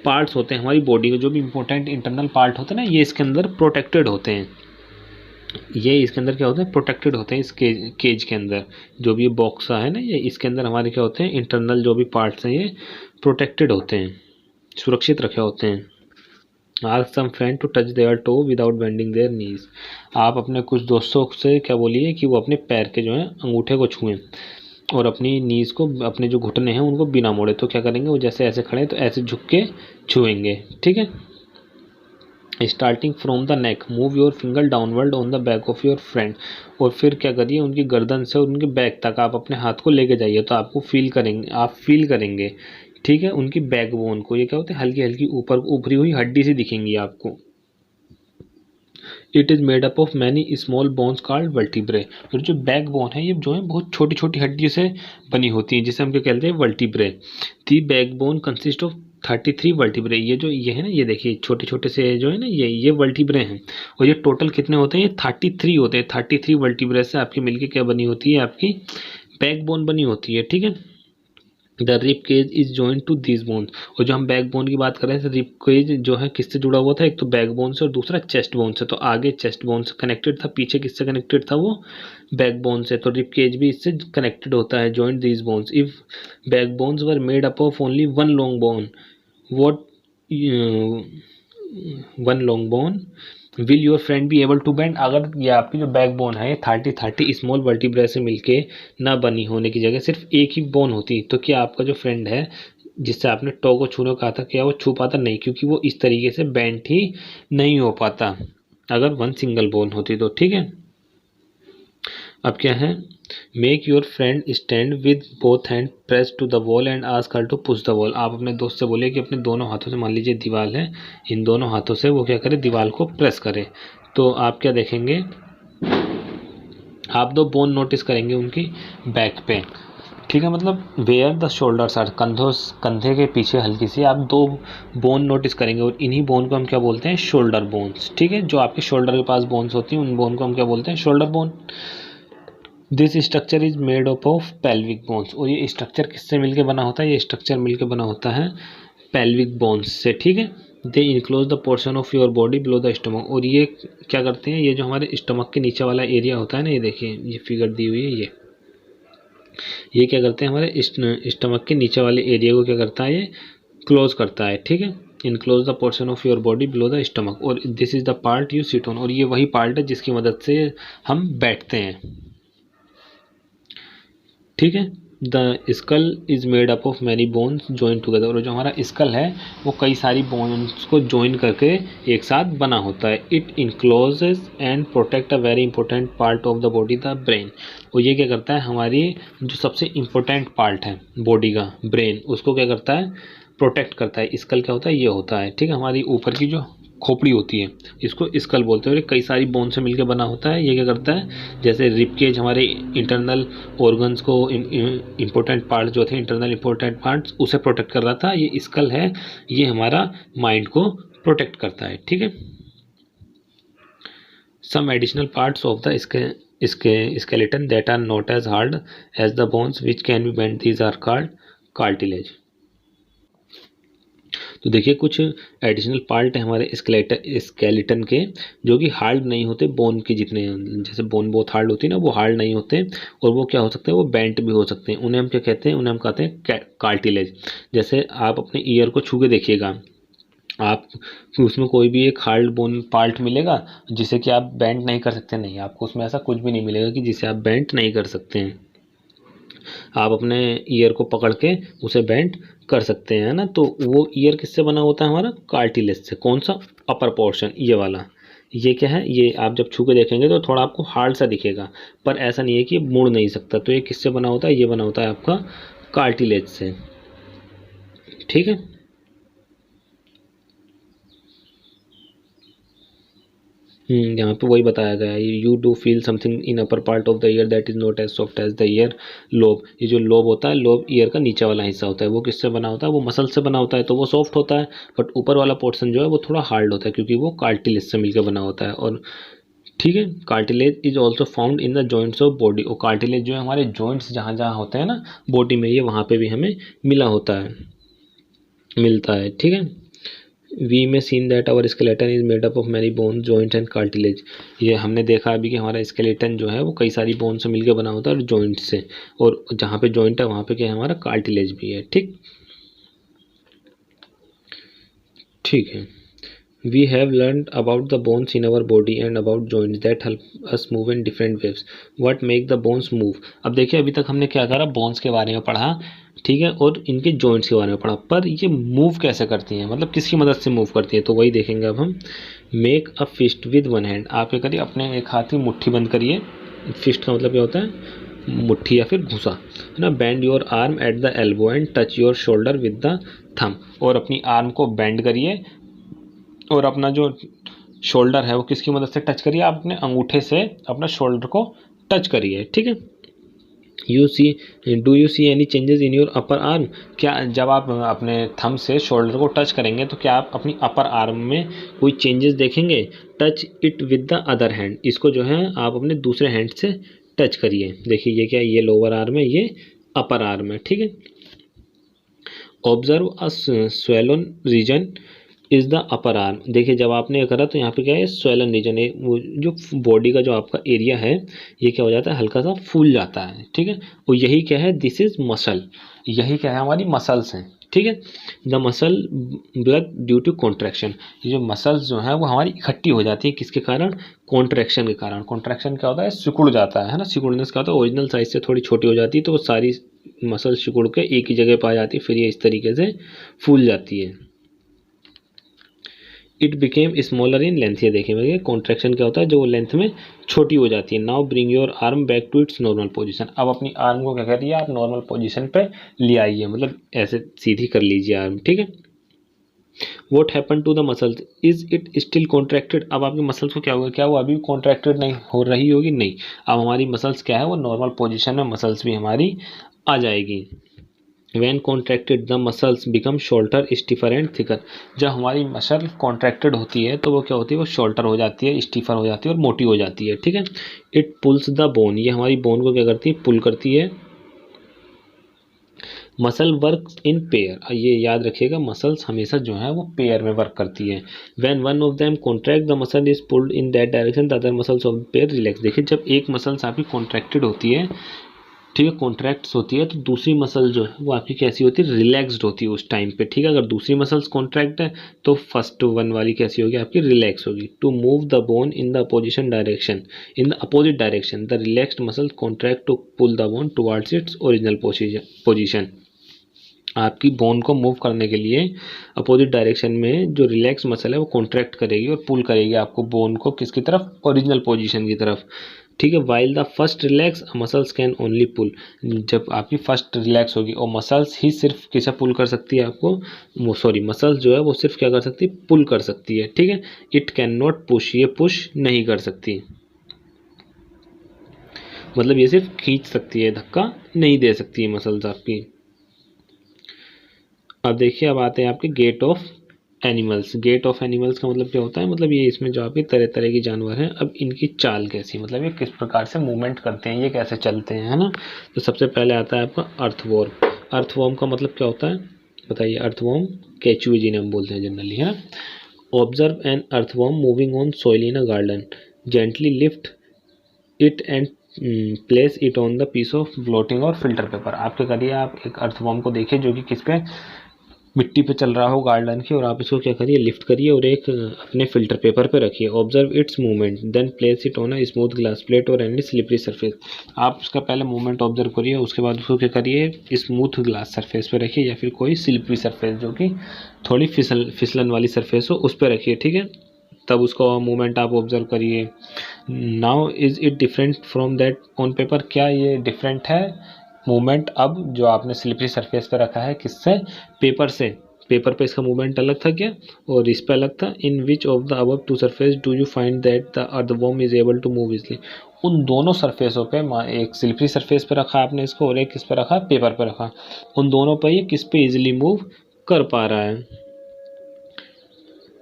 पार्ट्स होते हैं हमारी बॉडी के, जो भी इंपॉर्टेंट इंटरनल पार्ट होते हैं ना, ये इसके अंदर प्रोटेक्टेड होते हैं। ये इसके अंदर क्या होते हैं, प्रोटेक्टेड होते हैं इस केज के अंदर। जो भी ये बॉक्स है ना, ये इसके अंदर हमारे क्या होते हैं, इंटरनल जो भी पार्ट्स हैं ये प्रोटेक्टेड होते हैं, सुरक्षित रखे होते हैं। Ask some friend to touch their toe without bending their knees। आप अपने कुछ दोस्तों से क्या बोलिए कि वो अपने पैर के जो है अंगूठे को छुएं और अपनी नीज को, अपने जो घुटने हैं उनको बिना मोड़े। तो क्या करेंगे, वो जैसे ऐसे खड़े तो ऐसे झुक के छुएंगे, ठीक है। Starting from the neck move your finger downward on the back of your friend. और फिर क्या करिए, उनकी गर्दन से उनके बैक तक आप अपने हाथ को लेके जाइए, तो आपको आप फील करेंगे, ठीक है, उनकी बैकबोन को। ये क्या होते हैं, हल्की हल्की ऊपर उभरी हुई हड्डी सी दिखेंगी आपको। It is made up of many small bones called vertebrae. और जो बैकबोन है ये जो है बहुत छोटी छोटी हड्डियों से बनी होती है, जिसे हम क्या कहते हैं, vertebrae. The backbone consist of 33 vertebrae. ये है ना, ये देखिए छोटे छोटे से जो है ना, ये वर्टिब्रे हैं। और ये टोटल कितने होते हैं, ये 33 होते हैं। 33 वर्टिब्रे से आपकी मिलके क्या बनी होती है, आपकी बैकबोन बनी होती है, ठीक है। The rib cage is joint to this bone. और जो हम बैक बोन की बात कर रहे हैं, रिब केज जो है किससे जुड़ा हुआ था, एक तो बैक बोन से और दूसरा चेस्ट बोन से। तो आगे चेस्ट बोन से कनेक्टेड था, पीछे किससे कनेक्टेड था, वो बैक बोन से। तो रिब केज भी इससे कनेक्टेड होता है, joint this bones. If back bones were made up of only one long bone, what one long bone will your friend be able to bend. अगर ये आपकी जो बैक बोन है 30 स्मॉल वर्टिब्रा से मिलके ना बनी होने की जगह सिर्फ एक ही बोन होती, तो क्या आपका जो फ्रेंड है जिससे आपने टो को छूने को कहा था, क्या वो छू पाता? नहीं, क्योंकि वो इस तरीके से बेंड ही नहीं हो पाता अगर वन सिंगल बोन होती तो, ठीक है। अब क्या है, make your friend stand with both hand press to the wall and ask her to push the wall. आप अपने दोस्त से बोलिए कि अपने दोनों हाथों से, मान लीजिए दीवार है, इन दोनों हाथों से वो क्या करे, दीवार को प्रेस करे। तो आप क्या देखेंगे, आप दो बोन नोटिस करेंगे उनकी बैक पे, ठीक है, मतलब वेयर द शोल्डर्स आर, कंधे के पीछे हल्की सी आप दो बोन नोटिस करेंगे। और इन्हीं बोन को हम क्या बोलते हैं, शोल्डर बोन्स, ठीक है। जो आपके शोल्डर के पास बोन्स होती हैं उन बोन को हम क्या बोलते हैं, shoulder bone. This structure is made up of pelvic bones. और ये स्ट्रक्चर किससे मिलके बना होता है, ये स्ट्रक्चर मिलके बना होता है पेल्विक बोन्स से, ठीक है। They enclose the portion of your body below the stomach. और ये क्या करते हैं, ये जो हमारे स्टमक के नीचे वाला एरिया होता है ना, ये देखिए ये फिगर दी हुई है, ये क्या करते हैं, हमारे स्टमक के नीचे वाले एरिया को क्या करता है, ये क्लोज करता है, ठीक है। Enclose the portion of your body below the stomach. और this is the part you sit on. और ये वही पार्ट है जिसकी मदद से हम बैठते हैं, ठीक है। The skull is made up of many bones join together, और जो हमारा स्कल है वो कई सारी बोन्स को जॉइन करके एक साथ बना होता है। It encloses and protect a very important part of the body, the brain. और ये क्या करता है, हमारी जो सबसे इम्पोर्टेंट पार्ट है बॉडी का, ब्रेन, उसको क्या करता है, प्रोटेक्ट करता है। स्कल क्या होता है, ये होता है, ठीक है, हमारी ऊपर की जो खोपड़ी होती है इसको स्कल बोलते हैं, और ये कई सारी बोन से मिलकर बना होता है। ये क्या करता है, जैसे रिब केज हमारे इंटरनल ऑर्गन्स को, इम्पोर्टेंट पार्ट जो थे, इंटरनल इम्पोर्टेंट पार्ट्स, उसे प्रोटेक्ट कर रहा था। ये स्कल है, ये हमारा माइंड को प्रोटेक्ट करता है, ठीक है। Some additional parts of the skeleton that are not as hard as the bones which can be bent, these are called cartilage। तो देखिए कुछ एडिशनल पार्ट है हमारे स्केलेटन के जो कि हार्ड नहीं होते बोन के जितने, जैसे बोन बहुत हार्ड होती है ना, वो हार्ड नहीं होते, और वो क्या हो सकते हैं, वो बेंट भी हो सकते हैं। उन्हें हम क्या कहते हैं, उन्हें हम कहते हैं कार्टिलेज। जैसे आप अपने ईयर को छू के देखिएगा, आप उसमें कोई भी एक हार्ड बोन पार्ट मिलेगा जिसे कि आप बेंट नहीं कर सकते, नहीं, आपको उसमें ऐसा कुछ भी नहीं मिलेगा कि जिसे आप बेंट नहीं कर सकते हैं। आप अपने ईयर को पकड़ के उसे बेंट कर सकते हैं ना। तो वो ईयर किससे बना होता है, हमारा कार्टिलेज से। कौन सा, अपर पोर्शन, ये वाला। ये क्या है, ये आप जब छू के देखेंगे तो थोड़ा आपको हार्ड सा दिखेगा, पर ऐसा नहीं है कि ये मुड़ नहीं सकता। तो ये किससे बना होता है, ये बना होता है आपका कार्टिलेज से, ठीक है। यहाँ पे वही बताया गया है, you do feel something in upper part of the ear that is not as soft as the ear lobe. ये जो लोब होता है, लोब ईयर का नीचे वाला हिस्सा होता है, वो किससे बना होता है, वो मसल से बना होता है, तो वो सॉफ्ट होता है। बट ऊपर वाला पोर्शन जो है वो थोड़ा हार्ड होता है, क्योंकि वो कार्टिलेज से मिलकर बना होता है। और ठीक है, cartilage is also found in the joints of body. और कार्टिलेज जो है हमारे जॉइंट्स जहाँ जहाँ होते हैं ना बॉडी में, ये वहाँ पे भी हमें मिला होता है, मिलता है, ठीक है। वी में seen that our skeleton is made up of many bones joints and cartilage. ये हमने देखा अभी कि हमारा स्केलेटन जो है वो कई सारी बोन से मिलकर बना होता है और जॉइंट से, और जहाँ पे जॉइंट है वहाँ पे क्या है, हमारा कार्टिलेज भी है, ठीक, ठीक है। We have learned about the bones in our body and about joints that help us move in different ways. What make the bones move? अब देखिए अभी तक हमने क्या करा, बोन्स के बारे में पढ़ा, ठीक है, और इनके जॉइंट्स के बारे में पढ़ा, पर ये मूव कैसे करती हैं, मतलब किसकी मदद से मूव करती हैं, तो वही देखेंगे अब हम। Make a fist with one hand. आप क्या करिए, अपने एक हाथ की मुट्ठी बंद करिए। फिस्ट का मतलब क्या होता है, मुट्ठी या फिर घुसा, है ना। Bend your arm at the elbow and touch your shoulder with the thumb. और अपनी आर्म को बेंड करिए और अपना जो शोल्डर है वो किसकी मदद से टच करिए, आप अपने अंगूठे से अपना शोल्डर को टच करिए, ठीक है। Do you see any changes in your upper arm. क्या जब आप अपने थंब से शोल्डर को टच करेंगे तो क्या आप अपनी अपर आर्म में कोई चेंजेस देखेंगे। Touch it with the other hand. इसको जो है आप अपने दूसरे हैंड से टच करिए। देखिए ये क्या है, ये लोअर आर्म है, ये अपर आर्म है, ठीक है। Observe a swollen region is the upper arm. देखिए जब आपने करा तो यहाँ पे क्या है, स्वेलन रीजन है, वो जो बॉडी का जो आपका एरिया है ये क्या हो जाता है, हल्का सा फूल जाता है, ठीक है। और यही क्या है, दिस इज मसल। यही क्या है, हमारी मसल्स हैं, ठीक है। The muscle blood due to contraction. ये जो मसल्स जो है वो हमारी इकट्ठी हो जाती है, किसके कारण, कॉन्ट्रैक्शन के कारण। कॉन्ट्रैक्शन क्या होता है, सिकुड़ जाता है ना। सिकुड़ने से क्या होता है, ओरिजिनल साइज से थोड़ी छोटी हो जाती है, तो वो सारी मसल सिकुड़ के एक ही जगह पर आ जाती है, फिर ये इस तरीके से फूल जाती है। It became smaller in length. ये देखिए कॉन्ट्रैक्शन क्या होता है, जो लेंथ में छोटी हो जाती है। Now bring your arm back to its normal position. अब अपनी आर्म को क्या करिए, आप नॉर्मल पोजीशन पे ले आइए, मतलब ऐसे सीधी कर लीजिए आर्म, ठीक है। What happen to the muscles, is it still contracted. अब आपकी मसल्स को क्या होगा, क्या वो अभी भी कॉन्ट्रैक्टेड नहीं हो रही होगी, नहीं। अब हमारी मसल्स क्या है, वो नॉर्मल पोजिशन में मसल्स भी हमारी आ जाएगी। When contracted the muscles become shorter, stiffer and thicker। जब हमारी मसल कॉन्ट्रैक्टेड होती है तो वो क्या होती है, वो शॉर्टर हो जाती है, स्टीफर हो जाती है और मोटी हो जाती है, ठीक है। It pulls the bone. ये हमारी बोन को क्या करती है, पुल करती है। Muscle work in pair. ये याद रखिएगा, मसल्स हमेशा जो है वो पेयर में वर्क करती है। When one of them contract the muscle is pulled in that direction the other muscles of pair relax. देखिए जब एक मसल्स आपकी कॉन्ट्रैक्टेड होती है, ठीक है, कॉन्ट्रैक्ट्स होती है, तो दूसरी मसल जो है वो आपकी कैसी होती है, रिलैक्स्ड होती है उस टाइम पे। ठीक है, अगर दूसरी मसल्स कॉन्ट्रैक्ट है तो फर्स्ट वन वाली कैसी होगी, आपकी रिलैक्स होगी। To move the bone in the opposition direction, in the opposite direction the relaxed muscle contract to pull the bone towards its original position. आपकी बोन को मूव करने के लिए अपोजिट डायरेक्शन में जो रिलैक्स मसल है वो कॉन्ट्रैक्ट करेगी और पुल करेगी आपको बोन को किसकी तरफ, ओरिजिनल पोजीशन की तरफ। ठीक है, while the first relax muscles can only pull, जब आपकी फर्स्ट रिलैक्स होगी और मसल्स ही सिर्फ किसे पुल कर सकती है आपको, सॉरी मसल्स जो है वो सिर्फ क्या कर सकती है, पुल कर सकती है। ठीक है, इट कैन नॉट पुश, ये पुश नहीं कर सकती, मतलब ये सिर्फ खींच सकती है, धक्का नहीं दे सकती है मसल्स आपकी। अब देखिए, अब आते हैं आपके gait of animals. Gait of animals का मतलब क्या होता है, मतलब ये इसमें जो आपकी तरह तरह की जानवर हैं, अब इनकी चाल कैसी, मतलब ये किस प्रकार से मूवमेंट करते हैं, ये कैसे चलते हैं, है ना। तो सबसे पहले आता है आपका अर्थवॉर्म। अर्थवॉर्म का मतलब क्या होता है, बताइए। अर्थवॉर्म केचुए जिन्हें हम बोलते हैं जनरली, है ना। Observe an earthworm moving on soil in a garden, gently lift it and place it on the piece of blotting or filter paper. आप क्या करिए, आप एक अर्थवॉर्म को देखिए जो कि किस पे, मिट्टी पे चल रहा हो गार्डन की, और आप इसको क्या करिए, लिफ्ट करिए और एक अपने फिल्टर पेपर पे रखिए। Observe its movement then place it on a smooth glass plate or any slippery surface. आप उसका पहले मूवमेंट ऑब्जर्व करिए, उसके बाद उसको क्या करिए, स्मूथ ग्लास सरफेस पे रखिए या फिर कोई स्लिपरी सरफेस जो कि थोड़ी फिसलन वाली सरफेस हो उस पर रखिए। ठीक है, तब उसका मूवमेंट आप ऑब्जर्व करिए। Now is it different from that on paper, क्या ये डिफरेंट है मूवमेंट अब जो आपने स्लिपरी सरफेस पे रखा है, किससे, पेपर से। पेपर पे इसका मूवमेंट अलग था क्या, और इस पे अलग था। In which of the above two surface do you find that the earthworm is able to move easily. उन दोनों सरफेसों पे, एक स्लिपरी सरफेस पे रखा आपने इसको और एक किस पे रखा, पेपर पे रखा, उन दोनों पे ये किस पे इजिली मूव कर पा रहा है।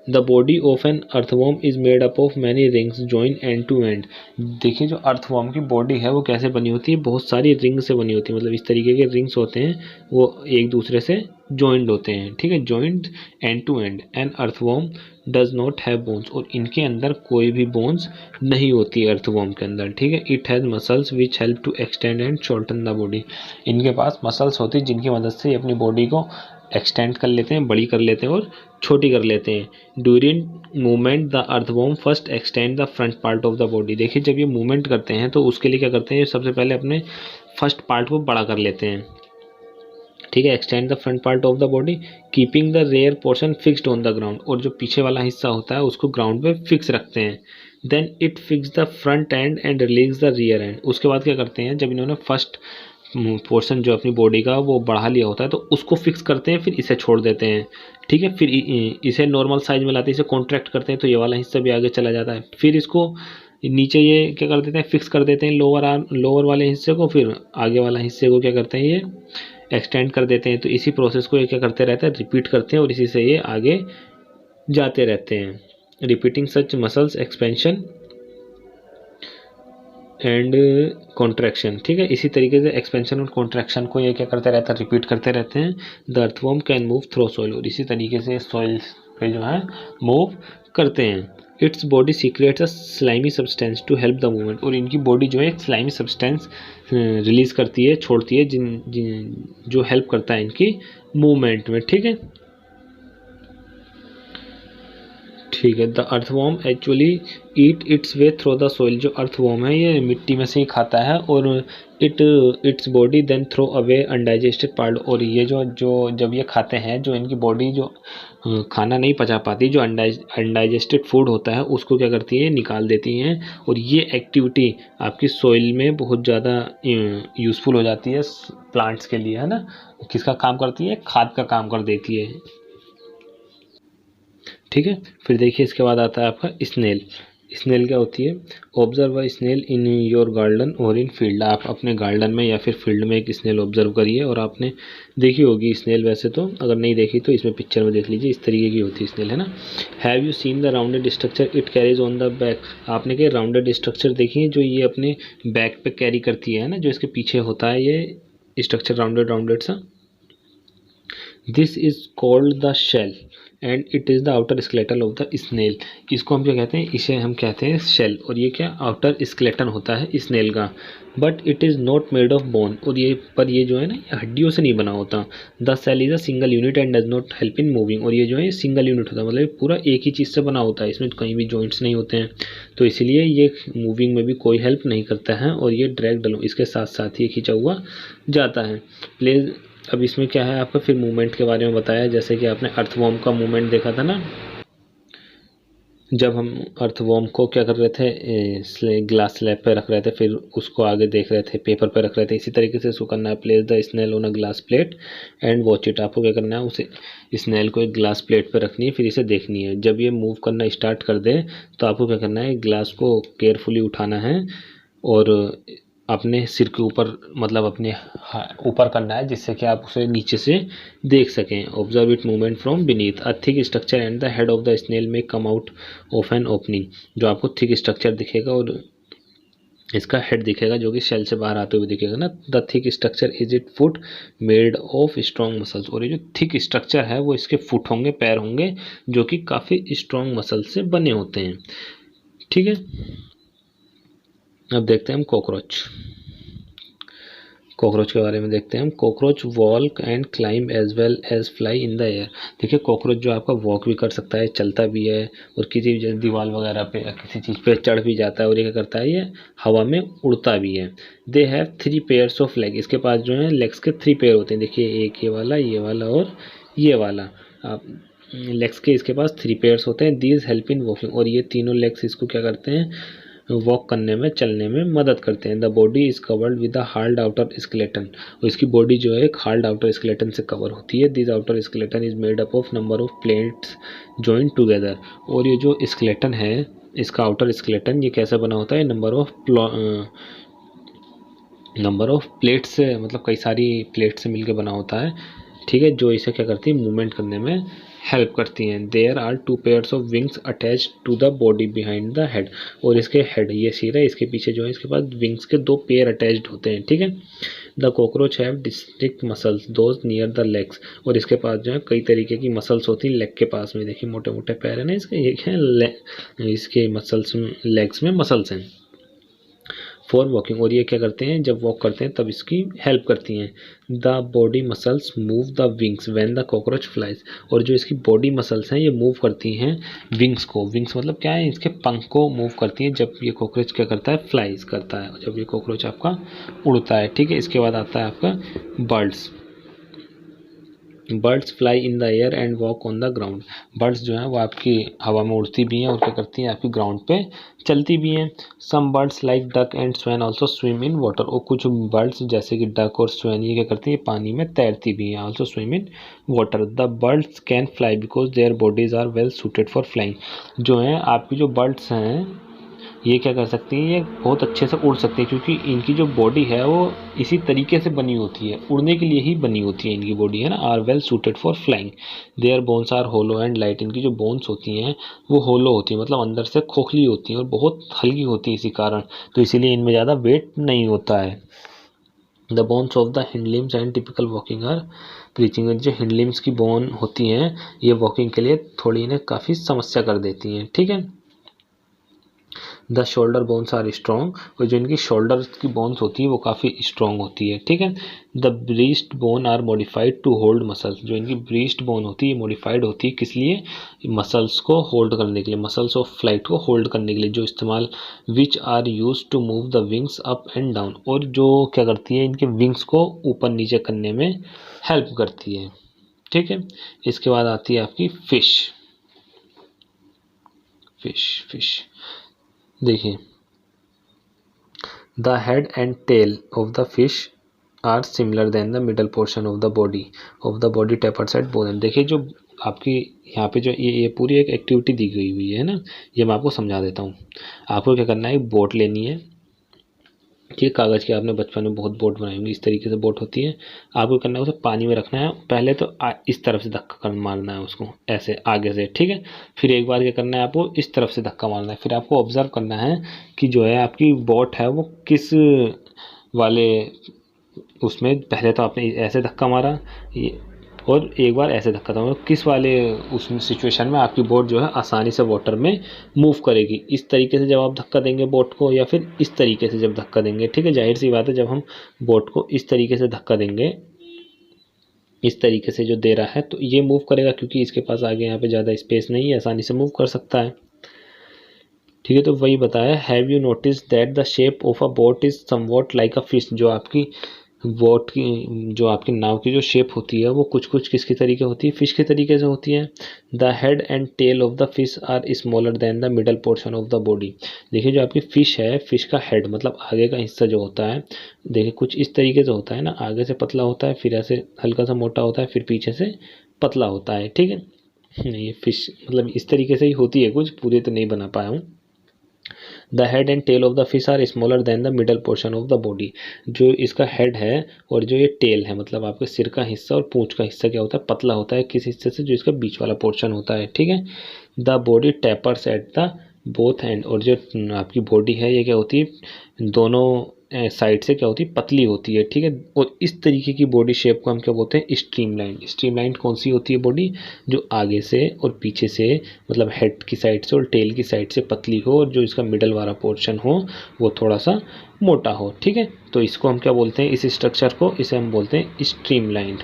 The body of an earthworm is made up of many rings join end to end. देखिए, जो अर्थवॉर्म की बॉडी है वो कैसे बनी होती है, बहुत सारी रिंग से बनी होती है, मतलब इस तरीके के रिंग्स होते हैं, वो एक दूसरे से जॉइंड होते हैं। ठीक है, joined end to end. An earthworm does not have bones, और इनके अंदर कोई भी बोन्स नहीं होती है अर्थवॉर्म के अंदर। ठीक है, it has muscles which help to extend and shorten the body. इनके पास मसल्स होती है जिनकी मदद से ये अपनी बॉडी को एक्सटेंड कर लेते हैं, बड़ी कर लेते हैं और छोटी कर लेते हैं। During movement the earthworm first extend the front part of the body. देखिए, जब ये मूवमेंट करते हैं तो उसके लिए क्या करते हैं, सबसे पहले अपने फर्स्ट पार्ट को बड़ा कर लेते हैं। ठीक है, extend the front part of the body keeping the rear portion fixed on the ground, और जो पीछे वाला हिस्सा होता है उसको ग्राउंड पे फिक्स रखते हैं। Then it fix the front end and release the rear end. उसके बाद क्या करते हैं, जब इन्होंने फर्स्ट पोर्शन जो अपनी बॉडी का वो बढ़ा लिया होता है तो उसको फिक्स करते हैं, फिर इसे छोड़ देते हैं। ठीक है, फिर इसे नॉर्मल साइज में लाते हैं, इसे कॉन्ट्रैक्ट करते हैं तो ये वाला हिस्सा भी आगे चला जाता है। फिर इसको नीचे ये क्या कर देते हैं, फिक्स कर देते हैं लोअर वाले हिस्से को, फिर आगे वाला हिस्से को क्या करते हैं, ये एक्सटेंड कर देते हैं। तो इसी प्रोसेस को ये क्या करते रहते हैं, रिपीट करते हैं और इसी से ये आगे जाते रहते हैं। Repeating such muscles expansion and contraction. ठीक है, इसी तरीके से एक्सपेंशन और कॉन्ट्रैक्शन को ये क्या करते रहते हैं, रिपीट करते रहते हैं। The earthworm can move through soil, और इसी तरीके से सॉइल पे जो है मूव करते हैं। Its body secretes a slimy substance to help the movement, और इनकी बॉडी जो है एक स्लाइमी सब्सटेंस रिलीज करती है, छोड़ती है, जो हेल्प करता है इनकी मूवमेंट में। ठीक है, ठीक है। The earthworm actually eat its way through the soil, जो अर्थवॉर्म है ये मिट्टी में से ही खाता है, और its body then throw away undigested part, और ये जो जब ये खाते हैं, जो इनकी बॉडी जो खाना नहीं पचा पाती, जो अनडाइजेस्टेड फूड होता है उसको क्या करती है, निकाल देती हैं। और ये एक्टिविटी आपकी सॉइल में बहुत ज़्यादा यूज़फुल हो जाती है प्लांट्स के लिए, है ना। किसका काम करती है, खाद का काम कर देती है। ठीक है, फिर देखिए इसके बाद आता है आपका स्नेल। स्नेल क्या होती है, observe a snail in your garden or in field. आप अपने गार्डन में या फिर फील्ड में एक स्नेल ऑब्जर्व करिए, और आपने देखी होगी स्नेल, वैसे तो अगर नहीं देखी तो इसमें पिक्चर में देख लीजिए, इस तरीके की होती है स्नेल, है ना। Have you seen the rounded structure it carries on the back. आपने क्या राउंडेड स्ट्रक्चर देखी है जो ये अपने बैक पे कैरी करती है ना, जो इसके पीछे होता है ये स्ट्रक्चर राउंडेड सा। This is called the shell. And it is the outer skeleton of the snail. इसको हम क्या कहते हैं, इसे हम कहते हैं शेल, और ये क्या आउटर स्केलेटन होता है स्नेल का। But it is not made of bone, और ये जो है ना, ये हड्डियों से नहीं बना होता। The shell is a single unit and does not help in moving, और ये जो है सिंगल यूनिट होता है, मतलब पूरा एक ही चीज़ से बना होता है, इसमें कहीं भी जॉइंट्स नहीं होते हैं, तो इसलिए ये मूविंग में भी कोई हेल्प नहीं करता है, और ये ड्रैग डलो इसके साथ साथ ही खींचा हुआ जाता है। प्लेज अब इसमें क्या है आपका, फिर मूवमेंट के बारे में बताया, जैसे कि आपने अर्थवॉर्म का मूवमेंट देखा था ना, जब हम अर्थवॉर्म को क्या कर रहे थे, ग्लास स्लैब पे रख रहे थे, फिर उसको आगे देख रहे थे, पेपर पे रख रहे थे, इसी तरीके से इसको करना है। Place the snail on a glass plate and watch it. आपको क्या करना है, उसे स्नेल को एक ग्लास प्लेट पे रखनी है, फिर इसे देखनी है। जब ये मूव करना स्टार्ट कर दे तो आपको क्या करना है, ग्लास को केयरफुली उठाना है और अपने सिर के ऊपर, मतलब अपने ऊपर करना है, जिससे कि आप उसे नीचे से देख सकें। Observe it movement from beneath a thick structure and the head of the snail में come out of an opening. जो आपको थिक स्ट्रक्चर दिखेगा और इसका हेड दिखेगा जो कि शेल से बाहर आते हुए दिखेगा ना। The thick structure is it foot made of strong muscles, और ये जो थिक स्ट्रक्चर है वो इसके फुट होंगे, पैर होंगे, जो कि काफ़ी स्ट्रॉन्ग मसल से बने होते हैं। ठीक है, अब देखते हैं हम कॉकरोच के बारे में देखते हैं हम। Cockroach walk and climb as well as fly in the air. देखिए कॉकरोच जो आपका वॉक भी कर सकता है, चलता भी है, और किसी दीवार वगैरह पे या किसी चीज़ पे चढ़ भी जाता है, और ये क्या करता है, ये हवा में उड़ता भी है। They have 3 pairs of leg. इसके पास जो है लेग्स के 3 पेयर होते हैं। देखिए एक ये वाला और ये वाला। आप लेग्स के इसके पास 3 पेयर्स होते हैं। दीज हेल्प इन वॉकिंग, और ये तीनों लेग्स इसको क्या करते हैं, वॉक करने में, चलने में मदद करते हैं। The body is covered with a hard outer skeleton, और इसकी बॉडी जो है एक हार्ड आउटर स्केलेटन से कवर होती है। This outer skeleton is made up of number of plates joint together, और ये जो स्केलेटन है, इसका आउटर स्केलेटन ये कैसे बना होता है, नंबर ऑफ प्लेट्स से, मतलब कई सारी प्लेट से मिलकर बना होता है। ठीक है, जो इसे क्या करती है, मूवमेंट करने में हेल्प करती हैं। There are 2 pairs of wings attach to the body behind the head, और इसके हेड, ये सिर है, इसके पीछे जो है इसके पास विंग्स के 2 पेयर अटैच्ड होते हैं। ठीक है, the cockroach have distinct muscles those near the legs, और इसके पास जो है कई तरीके की मसल्स होती हैं लेग के पास में। देखिए मोटे मोटे पैर है ना इसके, ये है इसके मसल्स, लेग्स में मसल्स हैं फॉर वॉकिंग, और ये क्या करते हैं, जब वॉक करते हैं तब इसकी हेल्प करती हैं। The body muscles move the wings when the cockroach flies, और जो इसकी बॉडी मसल्स हैं ये मूव करती हैं विंग्स को। विंग्स मतलब क्या है, इसके पंख को मूव करती हैं जब ये कॉकरोच क्या करता है, फ्लाइज करता है, जब ये कॉकरोच आपका उड़ता है। ठीक है, इसके बाद आता है आपका birds fly in the air and walk on the ground. Birds जो हैं वो आपकी हवा में उड़ती भी हैं और क्या करती हैं, आपकी ग्राउंड पे चलती भी हैं। Some birds like duck and swan also swim in water, और कुछ बर्ड्स जैसे कि डक और स्वैन ये क्या करती हैं, पानी में तैरती भी हैं, also swim in water. The birds can fly because their bodies are well suited for flying. जो हैं आपकी जो बर्ड्स हैं ये क्या कर सकती हैं, ये बहुत अच्छे से उड़ सकती हैं, क्योंकि इनकी जो बॉडी है वो इसी तरीके से बनी होती है, उड़ने के लिए ही बनी होती है इनकी बॉडी, है ना। Are well suited for flying. Their bones are hollow and light, इनकी जो बोन्स होती हैं वो होलो होती हैं, मतलब अंदर से खोखली होती हैं और बहुत हल्की होती है इसी कारण, तो इसीलिए इनमें ज़्यादा वेट नहीं होता है। The bones of the hind limbs and typical walking are perching, जो हिंड लिम्स की बोन होती हैं ये वॉकिंग के लिए थोड़ी इन्हें काफ़ी समस्या कर देती हैं। ठीक है, the shoulder bones are strong, और जो इनकी शोल्डर की बोन्स होती है वो काफ़ी स्ट्रॉन्ग होती है। ठीक है, the breast bone are modified to hold muscles, जो इनकी ब्रीस्ट बोन होती है मॉडिफाइड होती है किस लिए, मसल्स को होल्ड करने के लिए, मसल्स ऑफ फ्लाइट को होल्ड करने के लिए, जो इस्तेमाल which are use to move the wings up and down, और जो क्या करती है इनके विंग्स को ऊपर नीचे करने में हेल्प करती है। ठीक है, इसके बाद आती है आपकी फिश। देखिए the head and tail of the fish are similar than the middle portion of the body tapers at both end. देखिए जो आपकी यहाँ पे जो ये पूरी एक एक्टिविटी दी गई हुई है ना, ये मैं आपको समझा देता हूँ। आपको क्या करना है, एक बोट लेनी है, ये कागज़ की, आपने बचपन में बहुत बोट बनाई होंगी, इस तरीके से बोट होती है। आपको करना है उसे पानी में रखना है, पहले तो इस तरफ से धक्का कर मारना है उसको, ऐसे आगे से। ठीक है, फिर एक बार क्या करना है, आपको इस तरफ से धक्का मारना है, फिर आपको ऑब्जर्व करना है कि जो है आपकी बोट है वो किस वाले उसमें, पहले तो आपने ऐसे धक्का मारा, ये और एक बार ऐसे धक्का दूंगा। किस वाले उस सिचुएशन में आपकी बोट जो है आसानी से वाटर में मूव करेगी, इस तरीके से जब आप धक्का देंगे बोट को, या फिर इस तरीके से जब धक्का देंगे। ठीक है, जाहिर सी बात है जब हम बोट को इस तरीके से धक्का देंगे, इस तरीके से जो दे रहा है, तो ये मूव करेगा क्योंकि इसके पास आगे यहाँ पे ज़्यादा स्पेस नहीं है, आसानी से मूव कर सकता है। ठीक है, तो वही बताया, have you notice that the shape of a boat is somewhat like a fish. जो आपकी बोट की, जो आपकी नाव की जो शेप होती है वो कुछ कुछ किसकी तरीके होती है, फिश के तरीके से होती है। The head and tail of the fish are smaller than the middle portion of the body. देखिए जो आपकी फिश है, फिश का हेड मतलब आगे का हिस्सा जो होता है, देखिए कुछ इस तरीके से होता है ना, आगे से पतला होता है, फिर ऐसे हल्का सा मोटा होता है, फिर पीछे से पतला होता है। ठीक है, ये फिश मतलब इस तरीके से ही होती है, कुछ पूरी तो नहीं बना पाया हूँ। The head and tail of the fish are smaller than the middle portion of the body. जो इसका हेड है और जो ये टेल है, मतलब आपके सिर का हिस्सा और पूंछ का हिस्सा क्या होता है, पतला होता है किस हिस्से से, जो इसका बीच वाला पोर्शन होता है। ठीक है, the body tapers at the both and. और जो आपकी बॉडी है ये क्या होती है, दोनों साइड से क्या होती है, पतली होती है। ठीक है, और इस तरीके की बॉडी शेप को हम क्या बोलते हैं, स्ट्रीमलाइन। स्ट्रीमलाइन कौन सी होती है बॉडी, जो आगे से और पीछे से मतलब हेड की साइड से और टेल की साइड से पतली हो, और जो इसका मिडल वाला पोर्शन हो वो थोड़ा सा मोटा हो। ठीक है, तो इसको हम क्या बोलते हैं, इस स्ट्रक्चर को, इसे हम बोलते हैं स्ट्रीमलाइंड।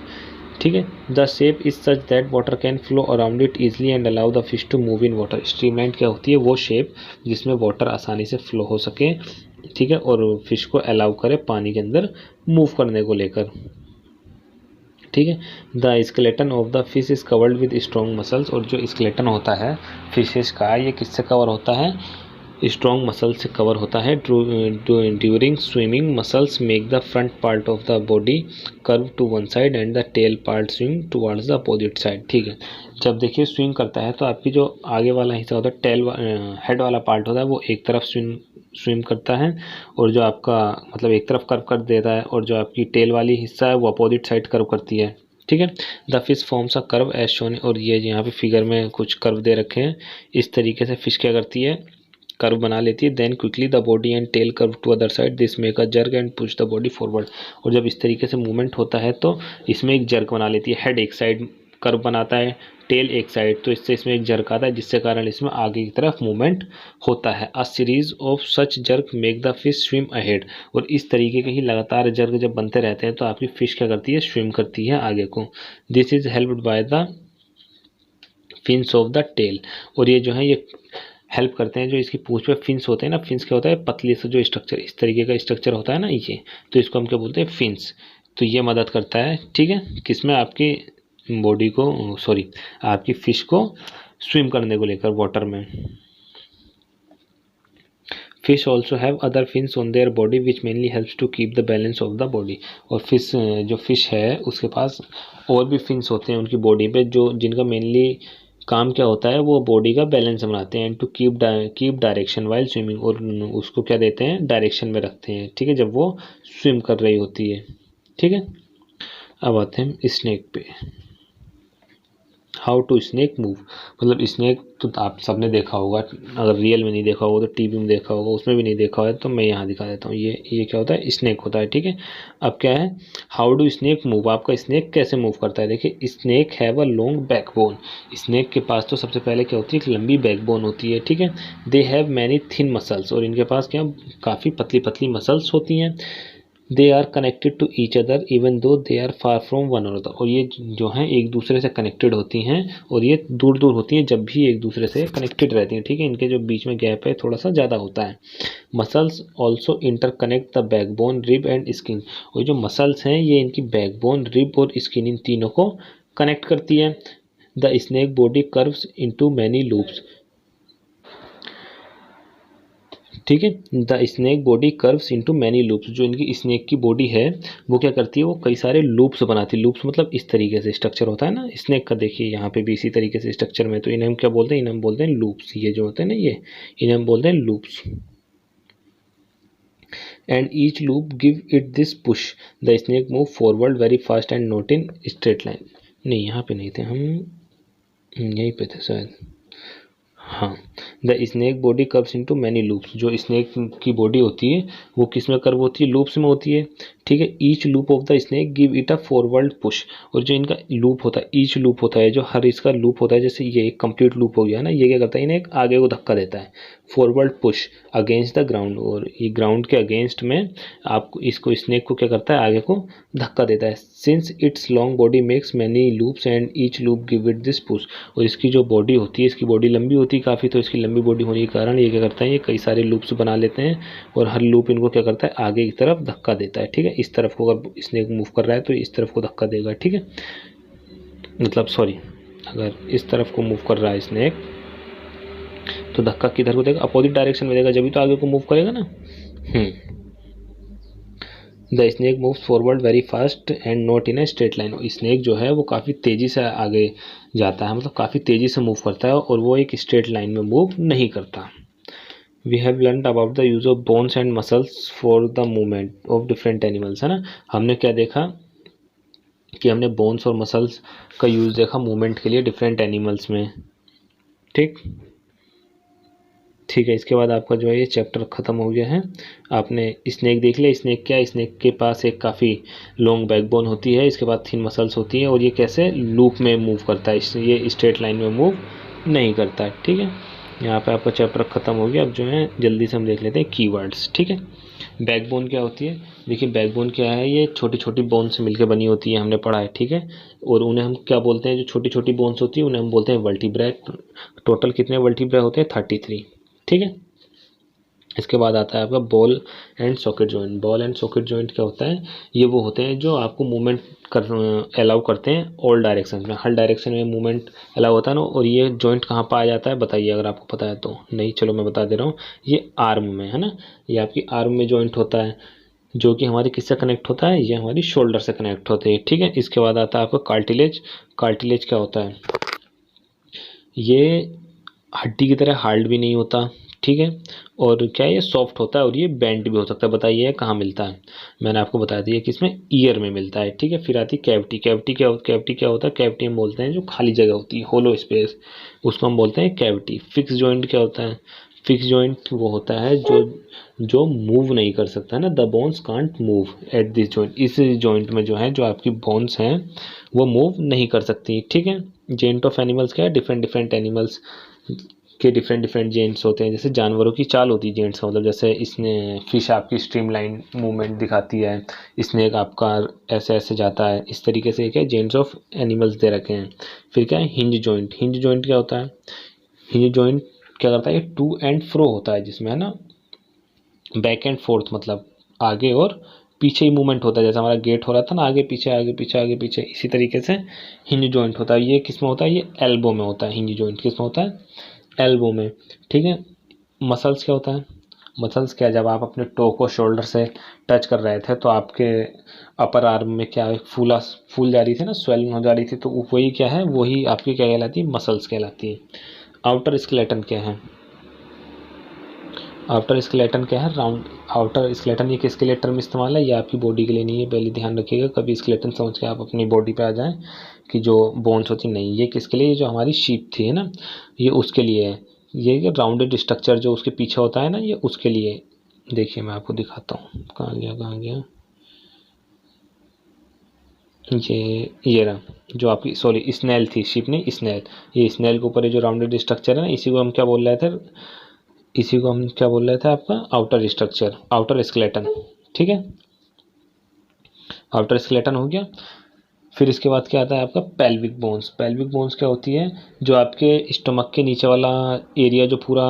ठीक है, the shape is such that water can flow around it easily and allow the fish to move in water. Streamlined क्या होती है, वो शेप जिसमें वाटर आसानी से फ्लो हो सके। ठीक है, और फिश को अलाउ करे पानी के अंदर मूव करने को लेकर। ठीक है, the skeleton of the fish is covered with strong muscles. और जो स्केलेटन होता है फिशेस का, ये किससे कवर होता है, स्ट्रॉन्ग मसल से कवर होता है। During swimming muscles make the front part of the body curve to one side and the tail part swing towards the opposite side. ठीक है, जब देखिए स्विंग करता है तो आपकी जो आगे वाला हिस्सा होता है, हेड वाला पार्ट होता है, वो एक तरफ स्विम करता है, और जो आपका मतलब एक तरफ कर्व कर देता है, और जो आपकी टेल वाली हिस्सा है वो अपोजिट साइड कर्व करती है। ठीक है, the fish forms a curve as shown. और ये यहाँ पे फिगर में कुछ कर्व दे रखे हैं, इस तरीके से फिश क्या करती है, कर्व बना लेती है। Then quickly the body and tail curve to other side, this make a jerk and push the body forward. और जब इस तरीके से मूवमेंट होता है तो इसमें एक जर्क बना लेती है, हेड एक साइड कर्व बनाता है, टेल एक साइड, तो इससे इसमें एक जर्क आता है, जिससे कारण इसमें आगे की तरफ मूवमेंट होता है। A series of such jerk make the fish swim ahead. और इस तरीके के ही लगातार जर्क जब बनते रहते हैं तो आपकी फिश क्या करती है, स्विम करती है आगे को। This is helped by the fins of the tail. और ये जो है ये हेल्प करते हैं, जो इसकी पूंछ पे फिन्स होते हैं ना, फिन्स क्या होता है, पतली से जो स्ट्रक्चर, इस तरीके का स्ट्रक्चर होता है ना ये, तो इसको हम क्या बोलते हैं, फिन्स। तो ये मदद करता है। ठीक है, किसमें, आपकी बॉडी को, सॉरी आपकी फिश को स्विम करने को लेकर वाटर में। Fish also have other fins on their body which mainly helps to keep the balance of the body. और फिश, जो फिश है उसके पास और भी फिन्स होते हैं उनकी बॉडी पे, जो जिनका मेनली काम क्या होता है, वो बॉडी का बैलेंस बनाते हैं, to keep direction while swimming. और उसको क्या देते हैं, डायरेक्शन में रखते हैं। ठीक है, जब वो स्विम कर रही होती है। ठीक है, अब आते हैं स्नेक पे। हाउ टू स्नेक मूव, मतलब स्नेक तो आप सबने देखा होगा, अगर रियल में नहीं देखा होगा तो टीवी में देखा होगा, उसमें भी नहीं देखा होगा तो मैं यहाँ दिखा देता हूँ। ये क्या होता है, स्नेक होता है। ठीक है, अब क्या है, हाउ डू स्नेक मूव, आपका स्नेक कैसे मूव करता है। देखिए, snake have a long backbone. Snake के पास तो सबसे पहले क्या होती है, एक लंबी बैकबोन होती है। ठीक है, they have many thin muscles. और इनके पास क्या, काफ़ी पतली पतली मसल्स होती हैं। They are connected to each other even though they are far from one another. और ये जो हैं एक दूसरे से कनेक्टेड होती हैं, और ये दूर दूर होती हैं जब भी एक दूसरे से कनेक्टेड रहती हैं। ठीक है, इनके जो बीच में गैप है थोड़ा सा ज़्यादा होता है। Muscles also interconnect the backbone, rib end skin. और जो मसल्स हैं ये इनकी बैकबोन, रिब और स्किन, इन तीनों को कनेक्ट करती है। The snake body curves into many loops. ठीक है, the snake body curves into many loops. जो इनकी स्नेक की बॉडी है वो क्या करती है, वो कई सारे लूप्स बनाती है। लूप्स मतलब इस तरीके से स्ट्रक्चर होता है ना स्नेक का, देखिए यहाँ पे भी इसी तरीके से स्ट्रक्चर में, तो इन्हें हम क्या बोलते हैं, इन्हें हम बोलते हैं लूप्स। ये जो होते हैं ना ये, इन्हें हम बोलते हैं loops. And each loop give it this push, the snake move forward very fast and not in straight line. नहीं, यहाँ पे नहीं थे हम, यहीं पे थे शायद। हाँ, the snake body curves into many loops. जो स्नेक की बॉडी होती है वो किस में कर्व होती है, लूप्स में होती है। ठीक है। Each loop of the snake give it a forward push, और जो इनका लूप होता है, ईच लूप होता है, जो हर इसका लूप होता है, जैसे ये एक कंप्लीट लूप हो गया ना, ये क्या करता है, इन्हें एक आगे को धक्का देता है, forward push against the ground, और ये ग्राउंड के अगेंस्ट में आपको इसको स्नेक को क्या करता है, आगे को धक्का देता है। Since it's long body makes many loops and each loop give it this push, और इसकी जो बॉडी होती है, इसकी बॉडी लंबी होती है काफ़ी, तो इसकी लंबी बॉडी होने के कारण ये क्या करता है, ये कई सारे लूप्स बना लेते हैं, और हर लूप इनको क्या करता है, आगे की तरफ धक्का देता है। ठीक है, इस तरफ को अगर स्नेक मूव कर रहा है तो इस तरफ को धक्का देगा। ठीक है, मतलब सॉरी, अगर इस तरफ को मूव कर रहा है स्नेक तो धक्का किधर को देगा, अपोजिट डायरेक्शन में देगा, जब भी तो आगे को मूव करेगा ना। The snake moves forward very fast and not in a straight line, snake जो है वो काफ़ी तेज़ी से आगे जाता है, मतलब काफ़ी तेज़ी से मूव करता है, और वो एक स्ट्रेट लाइन में मूव नहीं करता। We have learn about the use of bones and muscles for the movement of different animals, है ना। हमने क्या देखा कि हमने बोन्स और मसल्स का यूज़ देखा मूवमेंट के लिए डिफरेंट एनिमल्स में। ठीक ठीक है, इसके बाद आपका जो है ये चैप्टर ख़त्म हो गया है। आपने स्नेक देख लिया। स्नेक क्या है, स्नेक के पास एक काफ़ी लॉन्ग बैकबोन होती है, इसके बाद थिन मसल्स होती हैं, और ये कैसे लूप में मूव करता है, ये स्ट्रेट लाइन में मूव नहीं करता है। ठीक है, यहाँ पे आपका चैप्टर ख़त्म हो गया। अब जो है जल्दी से हम देख लेते हैं कीवर्ड्स। ठीक है, बैकबोन क्या होती है, देखिए बैकबोन क्या है, ये छोटी छोटी बोन से मिलकर बनी होती है, हमने पढ़ा है। ठीक है, और उन्हें हम क्या बोलते हैं, जो छोटी छोटी बोन्स होती है उन्हें हम बोलते हैं वर्टिब्रा। टोटल कितने वर्टिब्रा होते हैं, 33। ठीक है, इसके बाद आता है आपका ball and socket joint. Ball and socket joint क्या होता है, ये वो होते हैं जो आपको मूवमेंट कर अलाउ करते हैं ऑल डायरेक्शन में, हर डायरेक्शन में मूवमेंट अलाउ होता है ना। और ये जॉइंट कहाँ पाया जाता है, बताइए अगर आपको पता है तो। नहीं, चलो मैं बता दे रहा हूँ, ये आर्म में है ना, ये आपकी आर्म में जॉइंट होता है, जो कि हमारी किससे कनेक्ट होता है, ये हमारी शोल्डर से कनेक्ट होते हैं। ठीक है, इसके बाद आता है आपका कार्टिलेज। कार्टिलेज क्या होता है, ये हड्डी की तरह हार्ड भी नहीं होता। ठीक है, और क्या है, ये सॉफ्ट होता है, और ये बेंड भी हो सकता है। बताइए कहाँ मिलता है, मैंने आपको बता दिया कि इसमें ईयर में मिलता है। ठीक है, फिर आती है कैविटी। कैविटी क्या होता है, कैविटी हम बोलते हैं जो खाली जगह होती है, होलो स्पेस, उसको हम बोलते हैं कैविटी। फिक्स जॉइंट क्या होता है, फिक्स जॉइंट वो होता है जो मूव नहीं कर सकता है ना, the bones can't move at this joint, इस जॉइंट में जो है, जो आपकी बोन्स हैं वो मूव नहीं कर सकती। ठीक है, जेंट ऑफ एनिमल्स क्या है, डिफरेंट डिफरेंट एनिमल्स के डिफरेंट डिफरेंट जेंट्स होते हैं। जैसे जानवरों की चाल होती है जेंट्स का, मतलब जैसे इसने फिश आपकी स्ट्रीमलाइन मूवमेंट दिखाती है, स्नेक आपका ऐसे ऐसे जाता है, इस तरीके से क्या जेंट्स ऑफ एनिमल्स दे रखे हैं। फिर क्या है, हिंज जॉइंट। हिंज जॉइंट क्या होता है, हिंज जॉइंट क्या करता है, टू एंड फ्रो होता है, जिसमें है ना बैक एंड फोर्थ, मतलब आगे और पीछे ही मूवमेंट होता है, जैसे हमारा गेट हो रहा था ना, आगे पीछे आगे पीछे आगे पीछे, इसी तरीके से हिंज जॉइंट होता है। ये किस में होता है, ये एल्बो में होता है। हिंज जॉइंट किस में होता है, एल्बो में। ठीक है, मसल्स क्या होता है, मसल्स क्या, जब आप अपने टो को शोल्डर से टच कर रहे थे तो आपके अपर आर्म में क्या फूल जा रही थी ना, स्वेलिंग हो जा रही थी, तो वही क्या है, वही आपकी क्या कहलाती है, मसल्स कहलाती है। आउटर स्केलेटन क्या है, आउटर स्केलेटन क्या है, राउंड आउटर स्केलेटन, ये किसके लिए टर्म इस्तेमाल है, ये आपकी बॉडी के लिए नहीं है, पहले ध्यान रखिएगा, कभी स्केलेटन समझ के आप अपनी बॉडी पे आ जाएं कि जो बोन्स होती नहीं, ये किसके लिए, जो हमारी शीप थी है ना, ये उसके लिए है। ये राउंडेड स्ट्रक्चर जो उसके पीछे होता है ना, ये उसके लिए। देखिए मैं आपको दिखाता हूँ, कहाँ गया कहाँ गया, ये रहा, जो आपकी सॉरी स्नेल थी, शिप नहीं स्नेल, ये स्नेल के ऊपर ये जो राउंडेड स्ट्रक्चर है ना, इसी को हम क्या बोल रहे थे, इसी को हम क्या बोल रहे थे, आपका आउटर स्ट्रक्चर, आउटर स्केलेटन। ठीक है, आउटर स्केलेटन हो गया। फिर इसके बाद क्या आता है आपका पेल्विक बोन्स। पेल्विक बोन्स क्या होती है, जो आपके स्टमक के नीचे वाला एरिया जो पूरा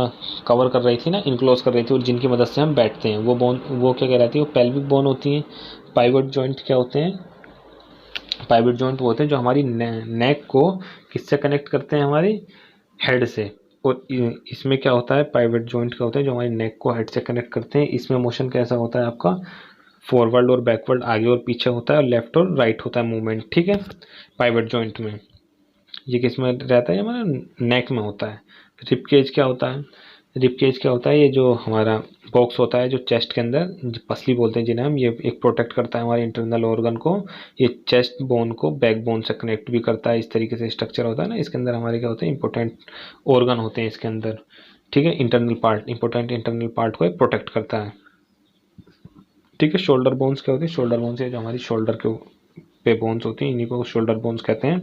कवर कर रही थी ना, इनक्लोज कर रही थी, और जिनकी मदद से हम बैठते हैं, वो बोन, वो क्या कहलाती है, वो पेल्विक बोन होती है। पाइवट जॉइंट क्या होते हैं, पाइवट जॉइंट वो होते हैं जो हमारी नेक को किससे कनेक्ट करते हैं, हमारी हेड से। और इसमें क्या होता है, पाइवट जॉइंट क्या होता है, जो हमारी नेक को हेड से कनेक्ट करते हैं। इसमें मोशन कैसा होता है आपका, फॉरवर्ड और बैकवर्ड, आगे और पीछे होता है, और लेफ्ट और राइट होता है मूवमेंट। ठीक है, पाइवट जॉइंट में ये किस में रहता है, हमारा नेक में होता है। रिब केज क्या होता है, रिब केज क्या होता है, ये जो हमारा बॉक्स होता है जो चेस्ट के अंदर, पसली बोलते हैं जिन्हें हम, ये एक प्रोटेक्ट करता है हमारे इंटरनल ऑर्गन को, ये चेस्ट बोन को बैक बोन से कनेक्ट भी करता है। इस तरीके से स्ट्रक्चर होता है ना, इसके अंदर हमारे क्या होते हैं, इंपॉर्टेंट ऑर्गन होते हैं इसके अंदर। ठीक है, internal part, important internal part को प्रोटेक्ट करता है। ठीक है। शोल्डर बोन्स क्या होती है, शोल्डर बोन्स है जो हमारी शोल्डर के पे बोन्स होती हैं, इन्हीं को शोल्डर बोन्स कहते हैं।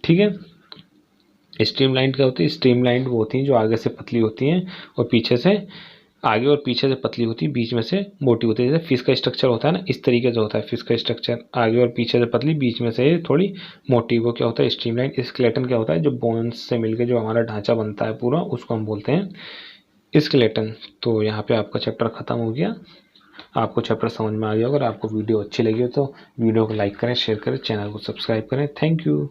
ठीक है। स्ट्रीमलाइंड क्या होती है, स्ट्रीमलाइंड वो होती हैं जो आगे से पतली होती हैं और पीछे से, आगे और पीछे से पतली होती है, बीच में से मोटी होती है। जैसे फिश का स्ट्रक्चर होता है ना, इस तरीके से होता है फिश का स्ट्रक्चर, आगे और पीछे से पतली, बीच में से थोड़ी मोटी, वो क्या होता है स्ट्रीमलाइन। स्केलेटन क्या होता है, जो बोन्स से मिलकर जो हमारा ढांचा बनता है पूरा, उसको हम बोलते हैं स्केलेटन। तो यहाँ पे आपका चैप्टर खत्म हो गया। आपको चैप्टर समझ में आ गया होगा। अगर आपको वीडियो अच्छी लगी हो तो वीडियो को लाइक करें, शेयर करें, चैनल को सब्सक्राइब करें। Thank you.